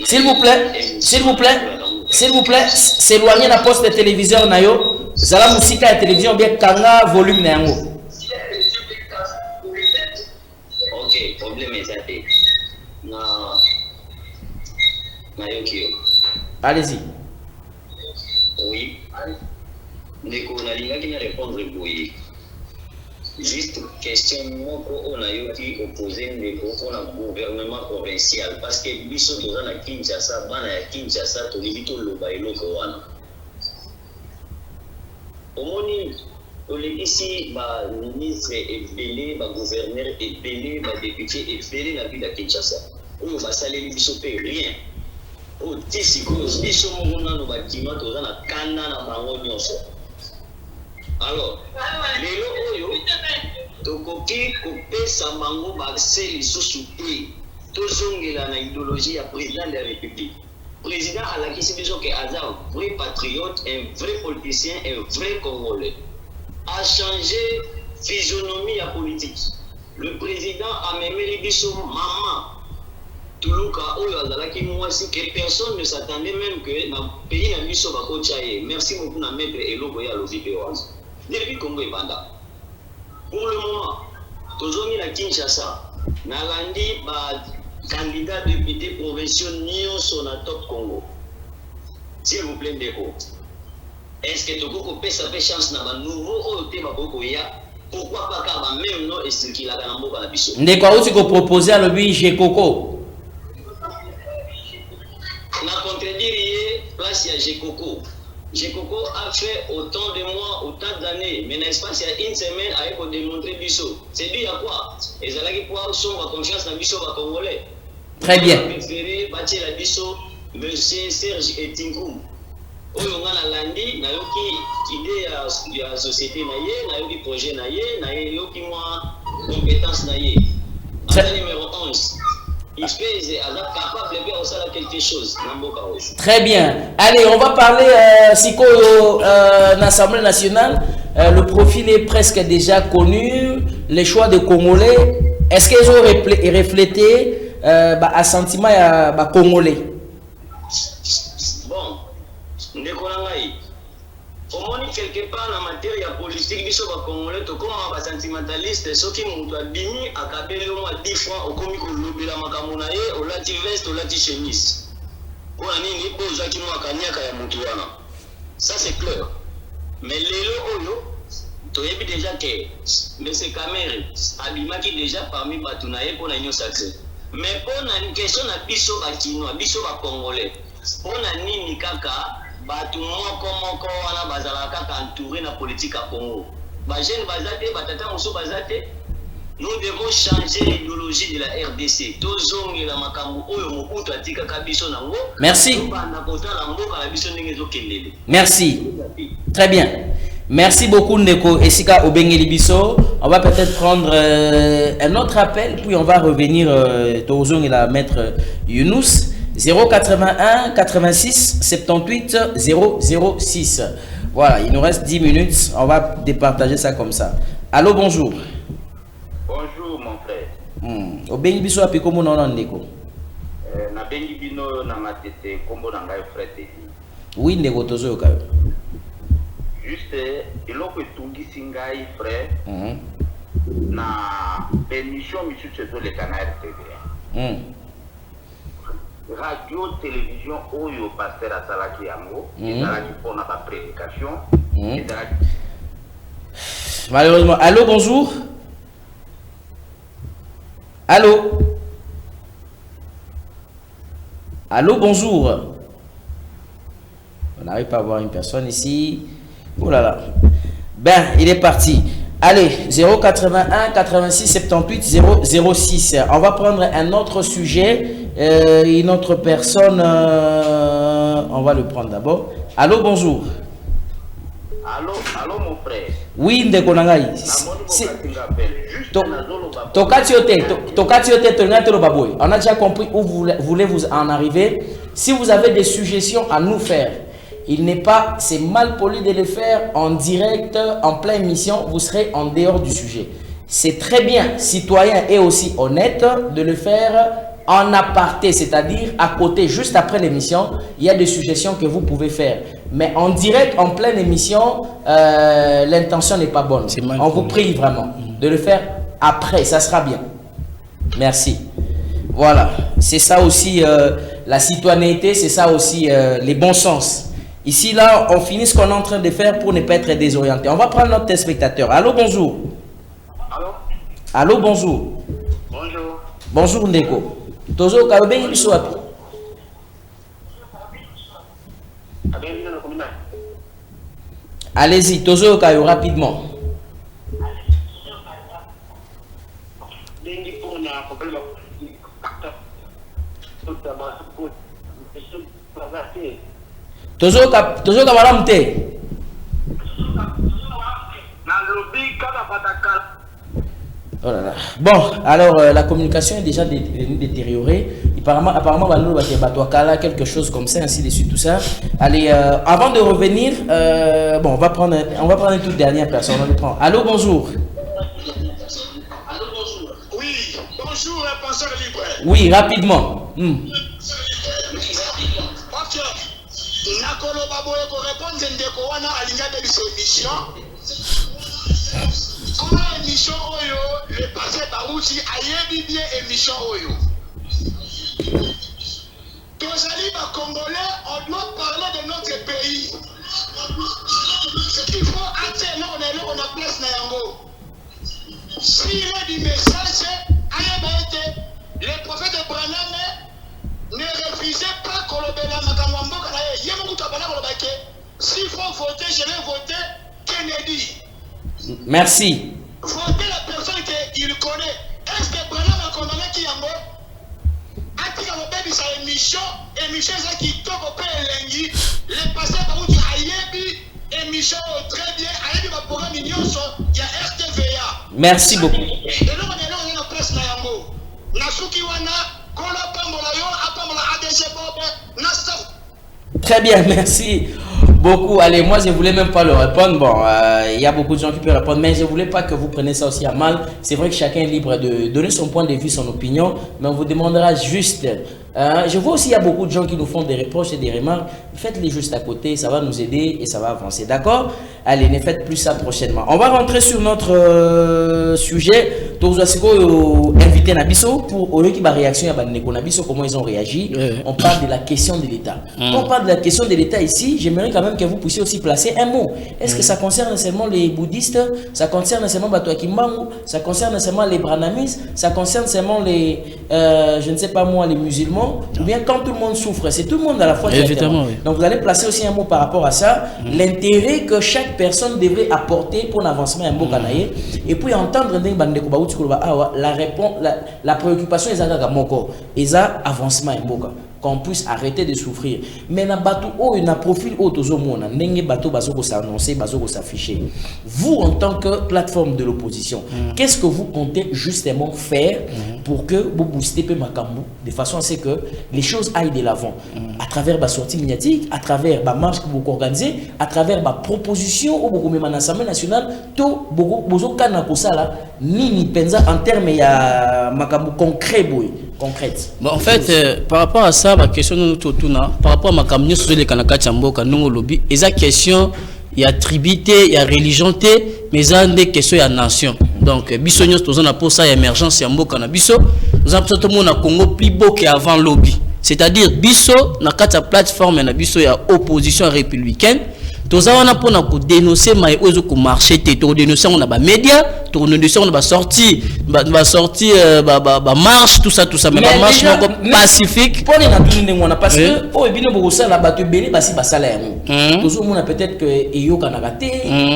S'il vous plaît, s'éloigner la poste de téléviseur nayo. Zala musika ya télévision bien kanga volume na yango. OK, problème est na yokio. Allez-y. Oui. Ndeko nalingaki na répondre boye. Juste question moko on a yoki opposé ndeko pour le gouvernement provincial parce que biso toza na Kinshasa bana ya Kinshasa to libito loba eloko wana. Omoni ici ba ministre ebele ba gouverneur ebele ba député ebele na ville ya Kinshasa. Oyo basali biso pe rien. O tisiko biso mona no ba kima toza na kana na bango nyonso. Alors, lelo oyo tokoki kopesa bango bakse lisusu te tozongela na idéologie ya président de la République. Président alakisi biso ke aza un vrai patriote, un vrai politicien, un vrai Congolais. A changé physionomie ya politique. Le président a memeli biso maman Tuluka oyo azalaki mwasi que personne ne s'attendait même que na pays na biso bakotia ye. Merci beaucoup na maître Eloko ya lobi pe wanza. Depuis Congo et Banda. Pour le moment, Tozomi la Kinshasa, Nalandi, candidat député provincial Nyonso na top Congo. S'il vous plaît, Ndeko. Est-ce que Tokoko peut sa chance na nouveau OT Bakoko ya? Pourquoi pas car même nom et ce qu'il a dans la biso? Ndeko a aussi proposé à l'objet Jekoko. Na contredire place ya Jekoko. Jekoko a fait autant de mois, autant d'années, mais n'est-ce pas, il y a une semaine avec pour démontrer Bisso. C'est dû à quoi? Et ça qui pouvoir sombre confiance dans Bisso Congolais. Très bien. Préféré bâtir la Bisso, monsieur Serge Etinkoum. Oyo nga na landi, na yoki idée ya société na ye, na yoki projet na ye yoki moi compétence na ye. Numéro 11. Très bien. Allez, on va parler Siko l'Assemblée nationale. Le profil est presque déjà connu. Les choix des Congolais, est-ce qu'ils ont reflété assentiment ya ba congolais. Bon, ndeko na ngai. Omoni quelque part na matière politique biso ba congolais to comme ba sentimentaliste soki mutu abimi akabeli au moins 10 fois okomi ko lobela makambo na ye olati veste olati chemise. Pour nini poza ki mwa kanyaka ya mutu wana. Ça c'est clair. Mais lelo oyo to yebi déjà que monsieur Kamere abimaki déjà parmi batu na ye pona nyo succès. Mais pona une question na biso ba kinois biso ba congolais. Pona nini kaka batu moko wana bazala kaka entouré na politique à Congo. Ba jeune bazate batata moso bazate. Nous devons changer l'idéologie de la RDC. Tozongi la makambo oyo mokutu atika kabiso nango. Merci. Merci. Très bien. Merci beaucoup Ndeko Esika Obengeli Biso. On va peut-être prendre un autre appel puis on va revenir Tozongi la maître Younous. 081 86 78 006. Voilà, il nous reste 10 minutes. On va départager ça comme ça. Allô, bonjour. Bonjour mon frère. Obengi biso api komo na ndeko. Na bengi bino na matete kombo na ngai frère Teddy. Oui ndeko tozo ka. Juste eloko etungisi ngai frère. Na émission misusu to le canal RTV. Radio télévision oyo pasteur asalaki yango ezalaki mpona ba prédication. Malheureusement. Allô, bonjour. Allô? Allô, bonjour. On n'arrive pas à voir une personne ici. Oh là là. Ben, il est parti. Allez, 081 86 78 006. On va prendre un autre sujet. Une autre personne. On va le prendre d'abord. Allô, bonjour. Allô, mon frère. Oui, Ndeko Nangai. On a déjà compris où vous voulez vous en arriver. Si vous avez des suggestions à nous faire, c'est mal poli de le faire en direct, en pleine émission, vous serez en dehors du sujet. C'est très bien, citoyen et aussi honnête, de le faire en aparté, c'est-à-dire à côté, juste après l'émission, il y a des suggestions que vous pouvez faire. Mais en direct, en pleine émission, l'intention n'est pas bonne. On vous prie vraiment de le faire après, ça sera bien. Merci. Voilà, c'est ça aussi la citoyenneté, c'est ça aussi les bons sens. Ici, là, on finit ce qu'on est en train de faire pour ne pas être désorienté. On va prendre notre téléspectateur. Allô, bonjour. Allô? Allô, bonjour. Bonjour. Bonjour, Ndeko. Tozo Kaobengi Biswapi. Allez-y, Tozo Kayo, rapidement. Tozo Kabalamte. Oh là là. Bon, alors la communication est déjà devenue détériorée. Apparemment, quelque chose comme ça, ainsi de suite, tout ça. Allez, avant de revenir, bon, on va prendre une toute dernière personne. On va prendre. Allô, bonjour. Allô, bonjour. Oui, bonjour, penseur libre. Oui, rapidement. Ok. Nakolo Baboye pour répondre Ndeko wana alinga de émission. Émission Oyo, le passé Barouti ayebi bien émission Oyo. Tozali ba Congolais, on doit parler de notre pays. Ce qu'il faut attendre, on est là, on a place na yango. S'il est du message, le prophète Branham ne refusait pas Kolobela Makamwambo Kanaye. S'il faut voter, je vais voter Kennedy. Merci. Votez la personne qu'il connaît. Est-ce que Branham a condamné qui yango? Atika Mobebi sa émission ça qui toque au Pélengi. Le passé par où tu ayebi émission très bien. Ayebi ma programme nyonso ya RTVA. Merci beaucoup. Et là on est là en place na yango. Nasuki wana kola pambola yo apambola ADC Bob Nasta. Très bien, merci. beaucoup. Allez, moi, je ne voulais même pas le répondre. Bon, il y a beaucoup de gens qui peuvent répondre, mais je ne voulais pas que vous preniez ça aussi à mal. C'est vrai que chacun est libre de donner son point de vue, son opinion, mais on vous demandera juste. Je vois aussi il y a beaucoup de gens qui nous font des reproches et des remarques. Faites-les juste à côté, ça va nous aider et ça va avancer. D'accord? Allez, ne faites plus ça prochainement. On va rentrer sur notre sujet. Donc, vous invité Nabiso pour qui va réaction à Nabiso, comment ils ont réagi. On parle de la question de l'État. Quand on parle de la question de l'État ici, j'aimerais quand même que vous puissiez aussi placer un mot. Est-ce que ça concerne seulement les bouddhistes? Ça concerne seulement Batoakimbangu? Ça concerne seulement les brahmanistes? Ça concerne seulement les, je ne sais pas moi, les musulmans? Ou bien quand tout le monde souffre? C'est tout le monde à la fois. Évidemment, oui. Donc vous allez placer aussi un mot par rapport à ça. L'intérêt que chaque personne devrait apporter pour l'avancement d'un beau canaillé. Et puis entendre la préoccupation est à moko. Et ça, avancement un beau qu'on puisse arrêter de souffrir. Mais na bateau oh na profil auto mona nenge bateau bazoko s'annoncer bazoko s'afficher. Vous en tant que plateforme de l'opposition, qu'est-ce que vous comptez justement faire pour que vous boostez peu makambo de façon à ce que les choses aillent de l'avant à travers ma sortie médiatique, à travers ma marche que vous organisez, à travers ma proposition au beaucoup même en Assemblée nationale, tout beaucoup bozo kana ko sala nini penza en termes ya makambo concret boy. Concrète. Bon, en fait, par rapport à ça, ma question nous par rapport à ma camion sur les Kanaka Tchamboka, nous lobby, et ça question, il y a tribité, il y a religionté, mais il y a des questions, il y a nation. Donc, bisognos, tout ça, pour ça, il y a émergence, il y a Mboka na biso, nous avons tout le monde à Congo plus beau qu'avant lobby. C'est-à-dire, biso, na kata plateforme, na biso, il y a opposition républicaine. Tous on a pour dénoncer mais aussi pour marcher pour dénoncer on a ba médias pour dénoncer on a ba sortie marche tout ça mais ba marche pacifique pour les natuni on a parce que oh et bien beaucoup ça la batu belé basi basala yango tous on a peut-être que eyo kana raté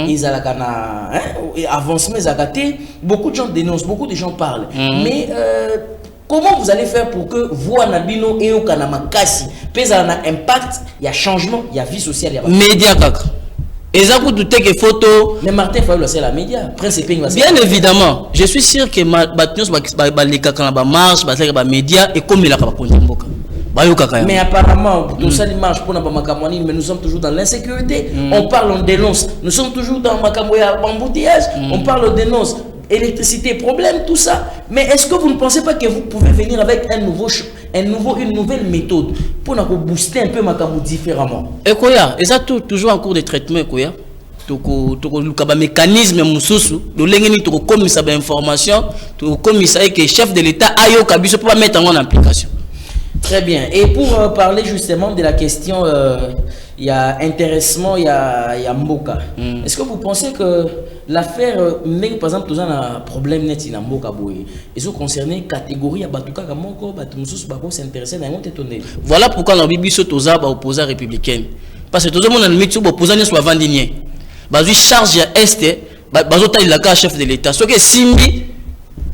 ils ala kana avancement zakaté beaucoup de gens dénoncent beaucoup de gens parlent mais comment vous allez faire pour que vous anabino et au kanama kasi pèse un impact, il y a changement, il y a vie sociale, il y a média kaka. Et ça vous doutez que photo mais Martin Fayulu c'est la média, principe bien évidemment, je suis sûr que batnos les kaka na marche, ba média et comme il a pas mboka. Mais apparemment, tout ça marche pour Makamwani, mais nous sommes toujours dans l'insécurité. On parle, on dénonce. Nous sommes toujours dans Makamwaya embouteillage. On parle, on dénonce. Électricité, problème, tout ça. Mais est-ce que vous ne pensez pas que vous pouvez venir avec une nouvelle méthode pour nous booster un peu Makamou différemment? Et quoi, et ça toujours en cours de traitement, quoi. Le mécanisme mususu le lengeni to comme ça information to comme ça que chef de l'état ayo kabiso pour mettre en application. Très bien. Et pour parler justement de la question, il y a intéressement, il y a Mboka. Est-ce que vous pensez que l'affaire, par exemple, tout ça un problème net in Mboka boy, ils ont concerné catégorie à Batuka Kamoko, Batumusus Bako s'intéresser dans un étonné. Voilà pourquoi dans Bibi Sotoza ba opposant républicaine. Parce que tout le monde a mis sur opposant soit vendinier. Bazu charge à est, bazo taille la chef de l'état. Ce que Simbi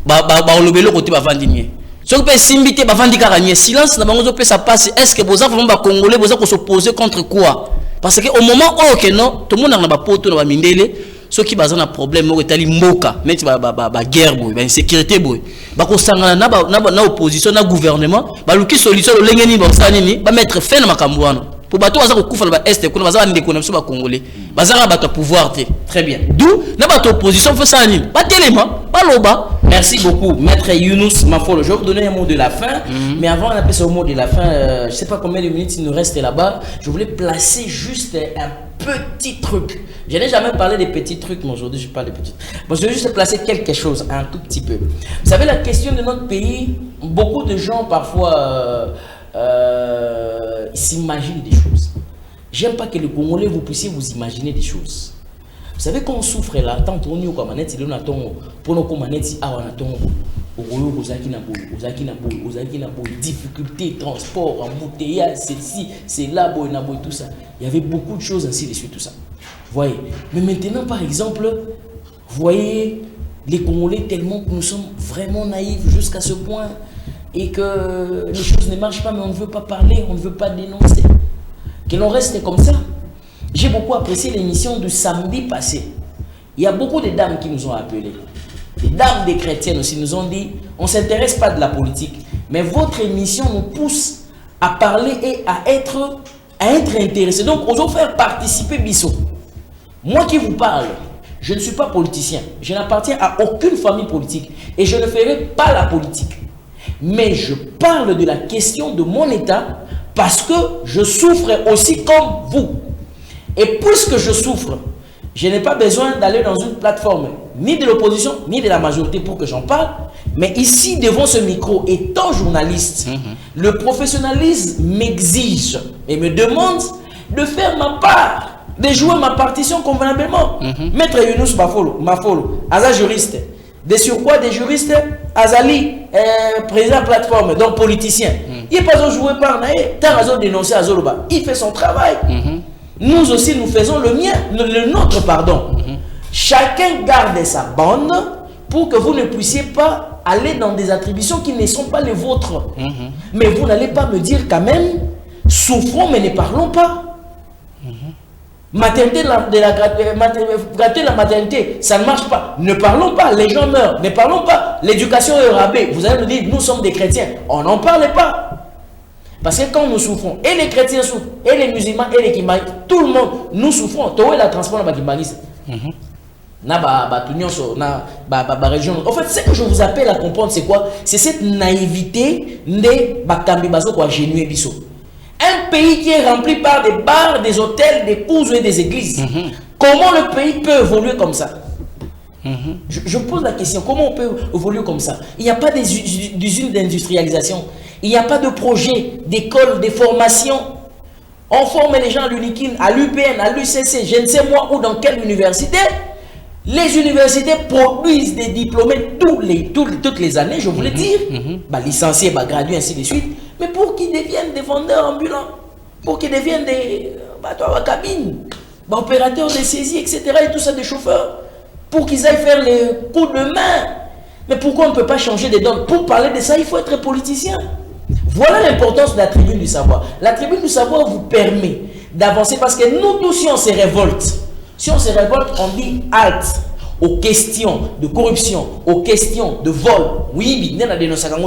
ba olobelo côté ba vendinier. Ce que Simbi te ba vandi karanier silence na bango zo ça passe. Est-ce que vos enfants ba congolais vos ko s'opposer contre quoi? Parce que au moment où que non, tout le monde na ba poto na ba mindele. Ceux qui basent un problème au Italie moka mais ba guerre boy ba insécurité boy ba ko sangana na opposition na gouvernement ba luki solution le lengeni ba sanini ba mettre fin na makambo wana pour bato baza ko kufa ba est ko baza ndeko na biso ba congolais baza ba pouvoir te. Très bien. D'où na ba opposition fa sanini ba téléma ba loba. Merci beaucoup maître Younous Mafolo. Je vais vous donner un mot de la fin mais avant on appelle ce mot de la fin je sais pas combien de minutes il nous reste là-bas. Je voulais placer juste un petit truc. Je n'ai jamais parlé des petits trucs, mais aujourd'hui je parle des petits. Bon, je vais juste placer quelque chose, un tout petit peu. Vous savez, la question de notre pays, beaucoup de gens parfois s'imaginent des choses. J'aime pas que les Congolais vous puissiez vous imaginer des choses. Vous savez quand on souffre là, tant on y a comme manette, il y a pour nos commanettes, ah on attend. Difficultés, transport, embouteillage, ceci, c'est là, boy, tout ça. Il y avait beaucoup de choses ainsi de suite, tout ça. Vous voyez. Mais maintenant, par exemple, vous voyez, les Congolais, tellement que nous sommes vraiment naïfs jusqu'à ce point et que les choses ne marchent pas, mais on ne veut pas parler, on ne veut pas dénoncer. Que l'on reste comme ça. J'ai beaucoup apprécié l'émission du samedi passé. Il y a beaucoup de dames qui nous ont appelés. Les dames des chrétiennes aussi nous ont dit, on ne s'intéresse pas de la politique, mais votre émission nous pousse à parler et à être à être intéressés. Donc, on doit faire participer Bissot. Moi qui vous parle, je ne suis pas politicien. Je n'appartiens à aucune famille politique. Et je ne ferai pas la politique. Mais je parle de la question de mon État parce que je souffre aussi comme vous. Et puisque je souffre, je n'ai pas besoin d'aller dans une plateforme, ni de l'opposition, ni de la majorité pour que j'en parle. Mais ici, devant ce micro, étant journaliste, le professionnalisme m'exige et me demande de faire ma part, de jouer ma partition convenablement. Maître Younous Mafolo, Aza juriste. De surcroît des juristes, Azali, président de plateforme, donc politicien. Il n'est pas joué par Naé, tant Azo dénoncé Azoloba. Il fait son travail. Nous aussi, nous faisons le mien, le nôtre, pardon. Chacun garde sa bande pour que vous ne puissiez pas aller dans des attributions qui ne sont pas les vôtres. Mais vous n'allez pas me dire quand même, souffrons mais ne parlons pas. Maternité, gratter la maternité, ça ne marche pas. Ne parlons pas, les gens meurent. Ne parlons pas, l'éducation est rabais. Vous allez nous dire, nous sommes des chrétiens. On n'en parle pas. Parce que quand nous souffrons, et les chrétiens souffrent, et les musulmans, et les kimbanis, tout le monde, nous souffrons. Toi, la transport dans kimbanis. Région. En fait, ce que je vous appelle à comprendre, c'est quoi? C'est cette naïveté de Bakambi Bazo quoi génué biso. Un pays qui est rempli par des bars, des hôtels, des cours et des églises. Comment le pays peut évoluer comme ça? Je pose la question, comment on peut évoluer comme ça? Il n'y a pas d'usine d'industrialisation. Il n'y a pas de projet d'école, de formation. On forme les gens à l'UNIKIN, à l'UPN, à l'UCC, je ne sais moi où, dans quelle université. Les universités produisent des diplômés toutes les années, je voulais dire. Licenciés, gradués, ainsi de suite. Mais pour qu'ils deviennent des vendeurs ambulants, pour qu'ils deviennent des cabines, opérateurs de saisie, etc. Et tout ça, des chauffeurs, pour qu'ils aillent faire les coups de main. Mais pourquoi on ne peut pas changer des donnes? Pour parler de ça, il faut être politicien. Voilà l'importance de la tribune du savoir. La tribune du savoir vous permet d'avancer parce que nous tous, si on se révolte, on dit halte aux questions de corruption, aux questions de vol. Oui,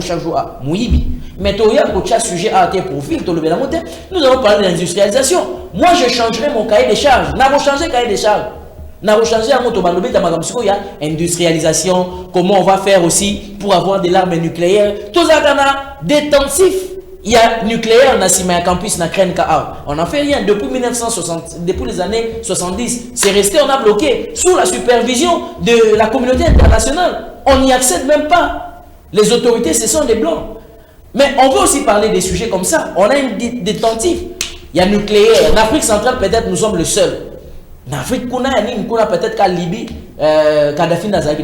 chaque jour. Oui, mais il y a un sujet à tes profils. Nous allons parler d'industrialisation. Moi, je changerai mon cahier des charges. Nous allons changer le cahier des charges. Nous allons changer il y a industrialisation, comment on va faire aussi pour avoir des armes nucléaires. Tout ça, détensif. Il y a nucléaire, Nassima Campus, na Krenka. On n'en fait rien depuis 1960, depuis les années 70. C'est resté, on a bloqué sous la supervision de la communauté internationale. On n'y accède même pas. Les autorités, ce sont des blancs. Mais on veut aussi parler des sujets comme ça. On a une détentive. Il y a nucléaire. En Afrique centrale, peut-être nous sommes le seul. En Afrique, on a peut-être qu'à Libye, Kadhafi Nazaki.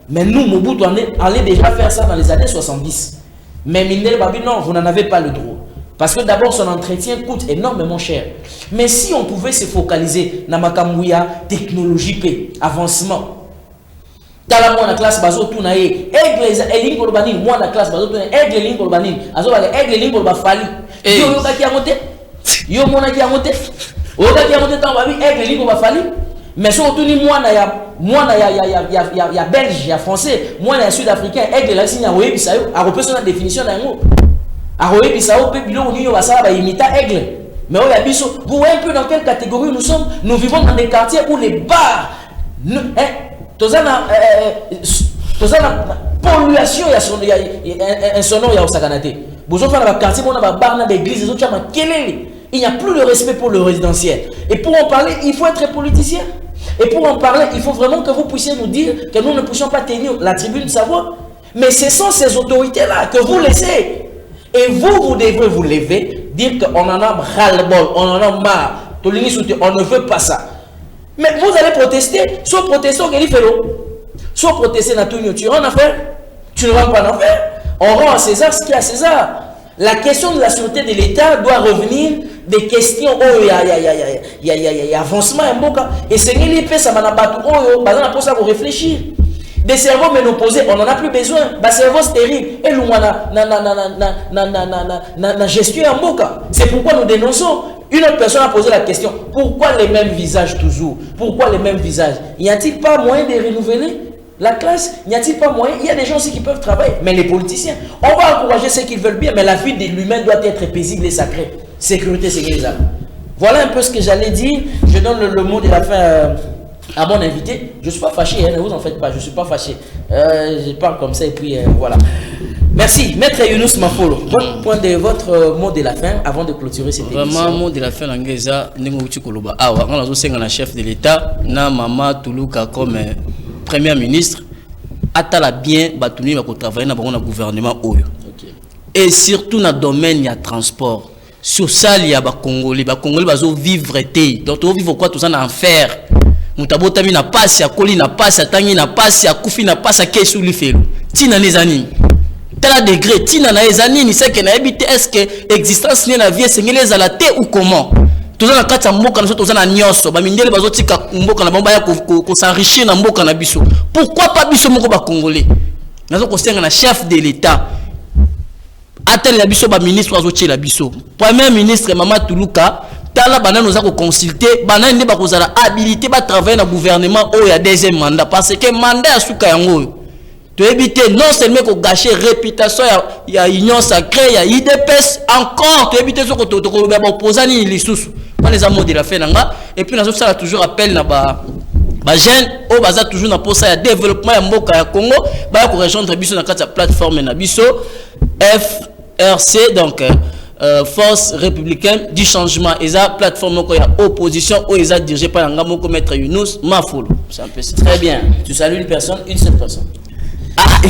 Mais nous, Mobutu, on allait déjà faire ça dans les années 70. Mais Mindel Babi, non, vous n'en avez pas le droit. Parce que d'abord, son entretien coûte énormément cher. Mais si on pouvait se focaliser dans Makamouya, technologie, avancement. Dans la classe bazo tout na ye aigle eling kolbanin moi la classe bazo tout na aigle eling kolbanin azo ba aigle eling kolba fali yo ka ki amote yo mona ki amote o ka ki amote tan ba bi aigle eling kolba fali mais surtout ni moi na ya belge ya français moi na sud-africain aigle la signe a oyebi sa yo a repose na définition na ngo a oyebi sa yo pe bilo ni yo ba sa ba imita aigle mais o ya biso vous voyez un peu dans quelle catégorie nous sommes. Nous vivons dans des quartiers où les bars tozana pollution ya sonore ya Osakanate. Bozo fa na quartier bona ba bar na l'église zo chama kelele. Il n'y a plus de respect pour le résidentiel. Et pour en parler, il faut être politicien. Et pour en parler, il faut vraiment que vous puissiez nous dire que nous ne puissions pas tenir la tribune de savoir. Mais ce sont ces autorités-là que vous laissez. Et vous devrez vous lever, dire qu'on en a ras-le-bol, on en a marre. On ne veut pas ça. Mais vous allez protester, soit protester au Guélifélo, soit protester dans tout le monde. Tu rends en affaire, tu ne rends pas en affaire. On rend à César ce qui est à César. La question de la sûreté de l'État doit revenir des questions. Oh, il y a avancement et mboka. Et c'est ce qui ça m'a battu. Oh, bah là, pour ça, vous réfléchir. Des cerveaux ménopausés, on n'en a plus besoin. Bah, cerveau stérile. Et nous, na gestion en mboka. C'est pourquoi nous dénonçons. Une autre personne a posé la question, pourquoi les mêmes visages toujours? Pourquoi les mêmes visages? Y a-t-il pas moyen de renouveler la classe? N'y a-t-il pas moyen? Il y a des gens aussi qui peuvent travailler, mais les politiciens, on va encourager ceux qui veulent bien, mais la vie de l'humain doit être paisible et sacrée. Sécurité, c'est les armes. Voilà un peu ce que j'allais dire. Je donne le mot de la fin à mon invité. Je ne suis pas fâché, hein, ne vous en faites pas, je ne suis pas fâché. Je parle comme ça et puis voilà. Merci. Maître Younous Mafolo, votre mot de la fin avant de clôturer cette émission. Vraiment, mot de la fin, Langeza, Nengo Koloba. Ah, on a aussi un chef de l'État, na Mama Toulouka comme Premier ministre. Atala bien, Batouni va travailler dans le gouvernement. Et surtout dans le domaine, il y a transport. Sur ça, il y a des Congolais. Les Congolais vont vivre. Donc, ils vivent quoi tout ça en enfer. Mutabotami n'a pas, si à Koli n'a pas, si à Tangi n'a pas, si à Koufi n'a pas, si à Kessou lui fait. Tina les années. Tel degré, Tina les années, ni c'est que n'a habité, est-ce que l'existence n'est la vie, c'est les alaté ou comment? Tout ça, quand ça mboka, nous sommes en nyoso, bah mindele bazoti ka mboka na bamba ya ko s'enrichir na mboka na biso. Pourquoi pas biso moko ba Congolais? Nous sommes un chef de l'État. Attends la biso ba ministre azoti la biso. Premier ministre Mama Toulouka. Tala bana nous a consulté bana ne ba kozala habilité ba travailler dans gouvernement au ya deuxième mandat parce que mandat ya suka yango to éviter non seulement ko gâcher réputation ya union sacrée ya IDPS encore to éviter ce que to ba opposani les sous pas les amours de la fin nanga et puis nous ça toujours appel na ba jeune au baza toujours na posa ya développement ya mboka ya Congo ba ko rejoindre biso na kati ya plateforme na biso FRC donc force républicaine du changement et ça plateforme quoi y a opposition ou ils a dirigé par un moko maître Younous Mafolo. C'est un peu ça. Très bien. Tu salues une personne, une seule personne. Ah,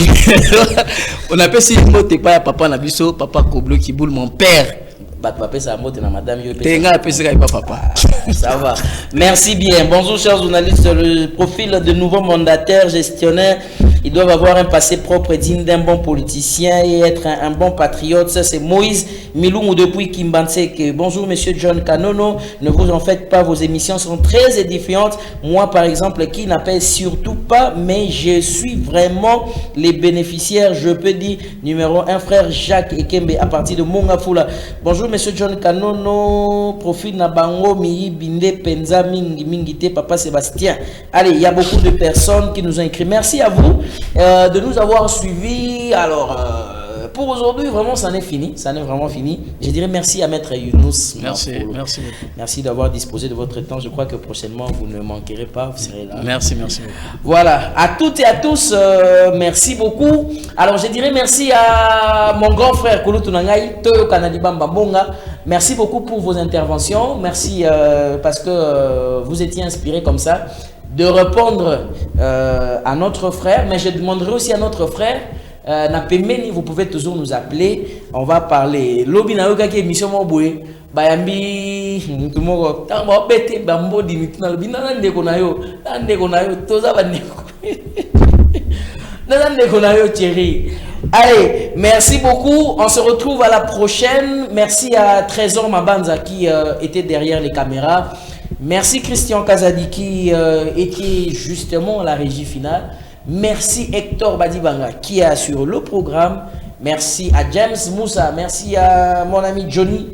on appelle si mot t'es pas papa Nabiso, papa Koblo qui boule mon père. Papa ça mot na madame yo. Tenga appelle papa. Ça va. Merci bien. Bonjour chers journalistes, le profil de nouveaux mandataires gestionnaires. Ils doivent avoir un passé propre et digne d'un bon politicien et être un bon patriote. Ça, c'est Moïse Miloumou depuis Kimbanseke. Bonjour, monsieur John Kanono. Ne vous en faites pas, vos émissions sont très édifiantes. Moi, par exemple, qui n'appelle surtout pas, mais je suis vraiment les bénéficiaires. Je peux dire numéro 1, frère Jacques Ekembe, à partir de Mongafula. Bonjour, monsieur John Kanono. Profil Nabango, Miyi Binde, Penza, Mingite, Papa Sébastien. Allez, il y a beaucoup de personnes qui nous ont écrit. Merci à vous de nous avoir suivis. Alors pour aujourd'hui vraiment ça n'est fini, ça n'est vraiment fini. Je dirais merci à maître Younous. Merci beaucoup. Merci d'avoir disposé de votre temps. Je crois que prochainement vous ne manquerez pas, vous serez là. Merci beaucoup. Voilà, à toutes et à tous, merci beaucoup. Alors je dirais merci à mon grand frère Kouloutou Nangaï, Toyo Kanadibamba Bonga. Merci beaucoup pour vos interventions. Merci parce que vous étiez inspiré comme ça de répondre à notre frère, mais je demanderai aussi à notre frère Napemeni, vous pouvez toujours nous appeler, on va parler. Lobi na yoka ki émission moboué, bayambi tumo tango bete bambo dimitina lobi na ndeko na yo toza bandeko. Na ndeko na yo Thierry. Allez, merci beaucoup, on se retrouve à la prochaine. Merci à Trésor Mabanza qui était derrière les caméras. Merci Christian Kazadi qui était justement à la régie finale. Merci Hector Badibanga qui est sur le programme. Merci à James Moussa. Merci à mon ami Johnny.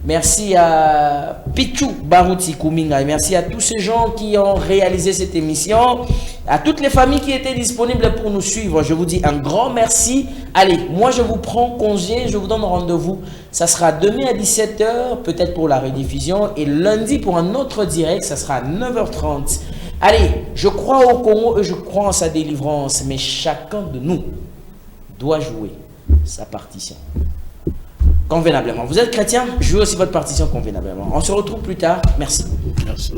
Merci à Pichou Barouti Kouminga. Et merci à tous ces gens qui ont réalisé cette émission. À toutes les familles qui étaient disponibles pour nous suivre. Je vous dis un grand merci. Allez, moi je vous prends congé. Je vous donne rendez-vous. Ça sera demain à 17h, peut-être pour la rediffusion. Et lundi pour un autre direct, ça sera à 9h30. Allez, je crois au Congo et je crois en sa délivrance. Mais chacun de nous doit jouer sa partition convenablement. Vous êtes chrétien, jouez aussi votre partition convenablement. On se retrouve plus tard. Merci. Merci.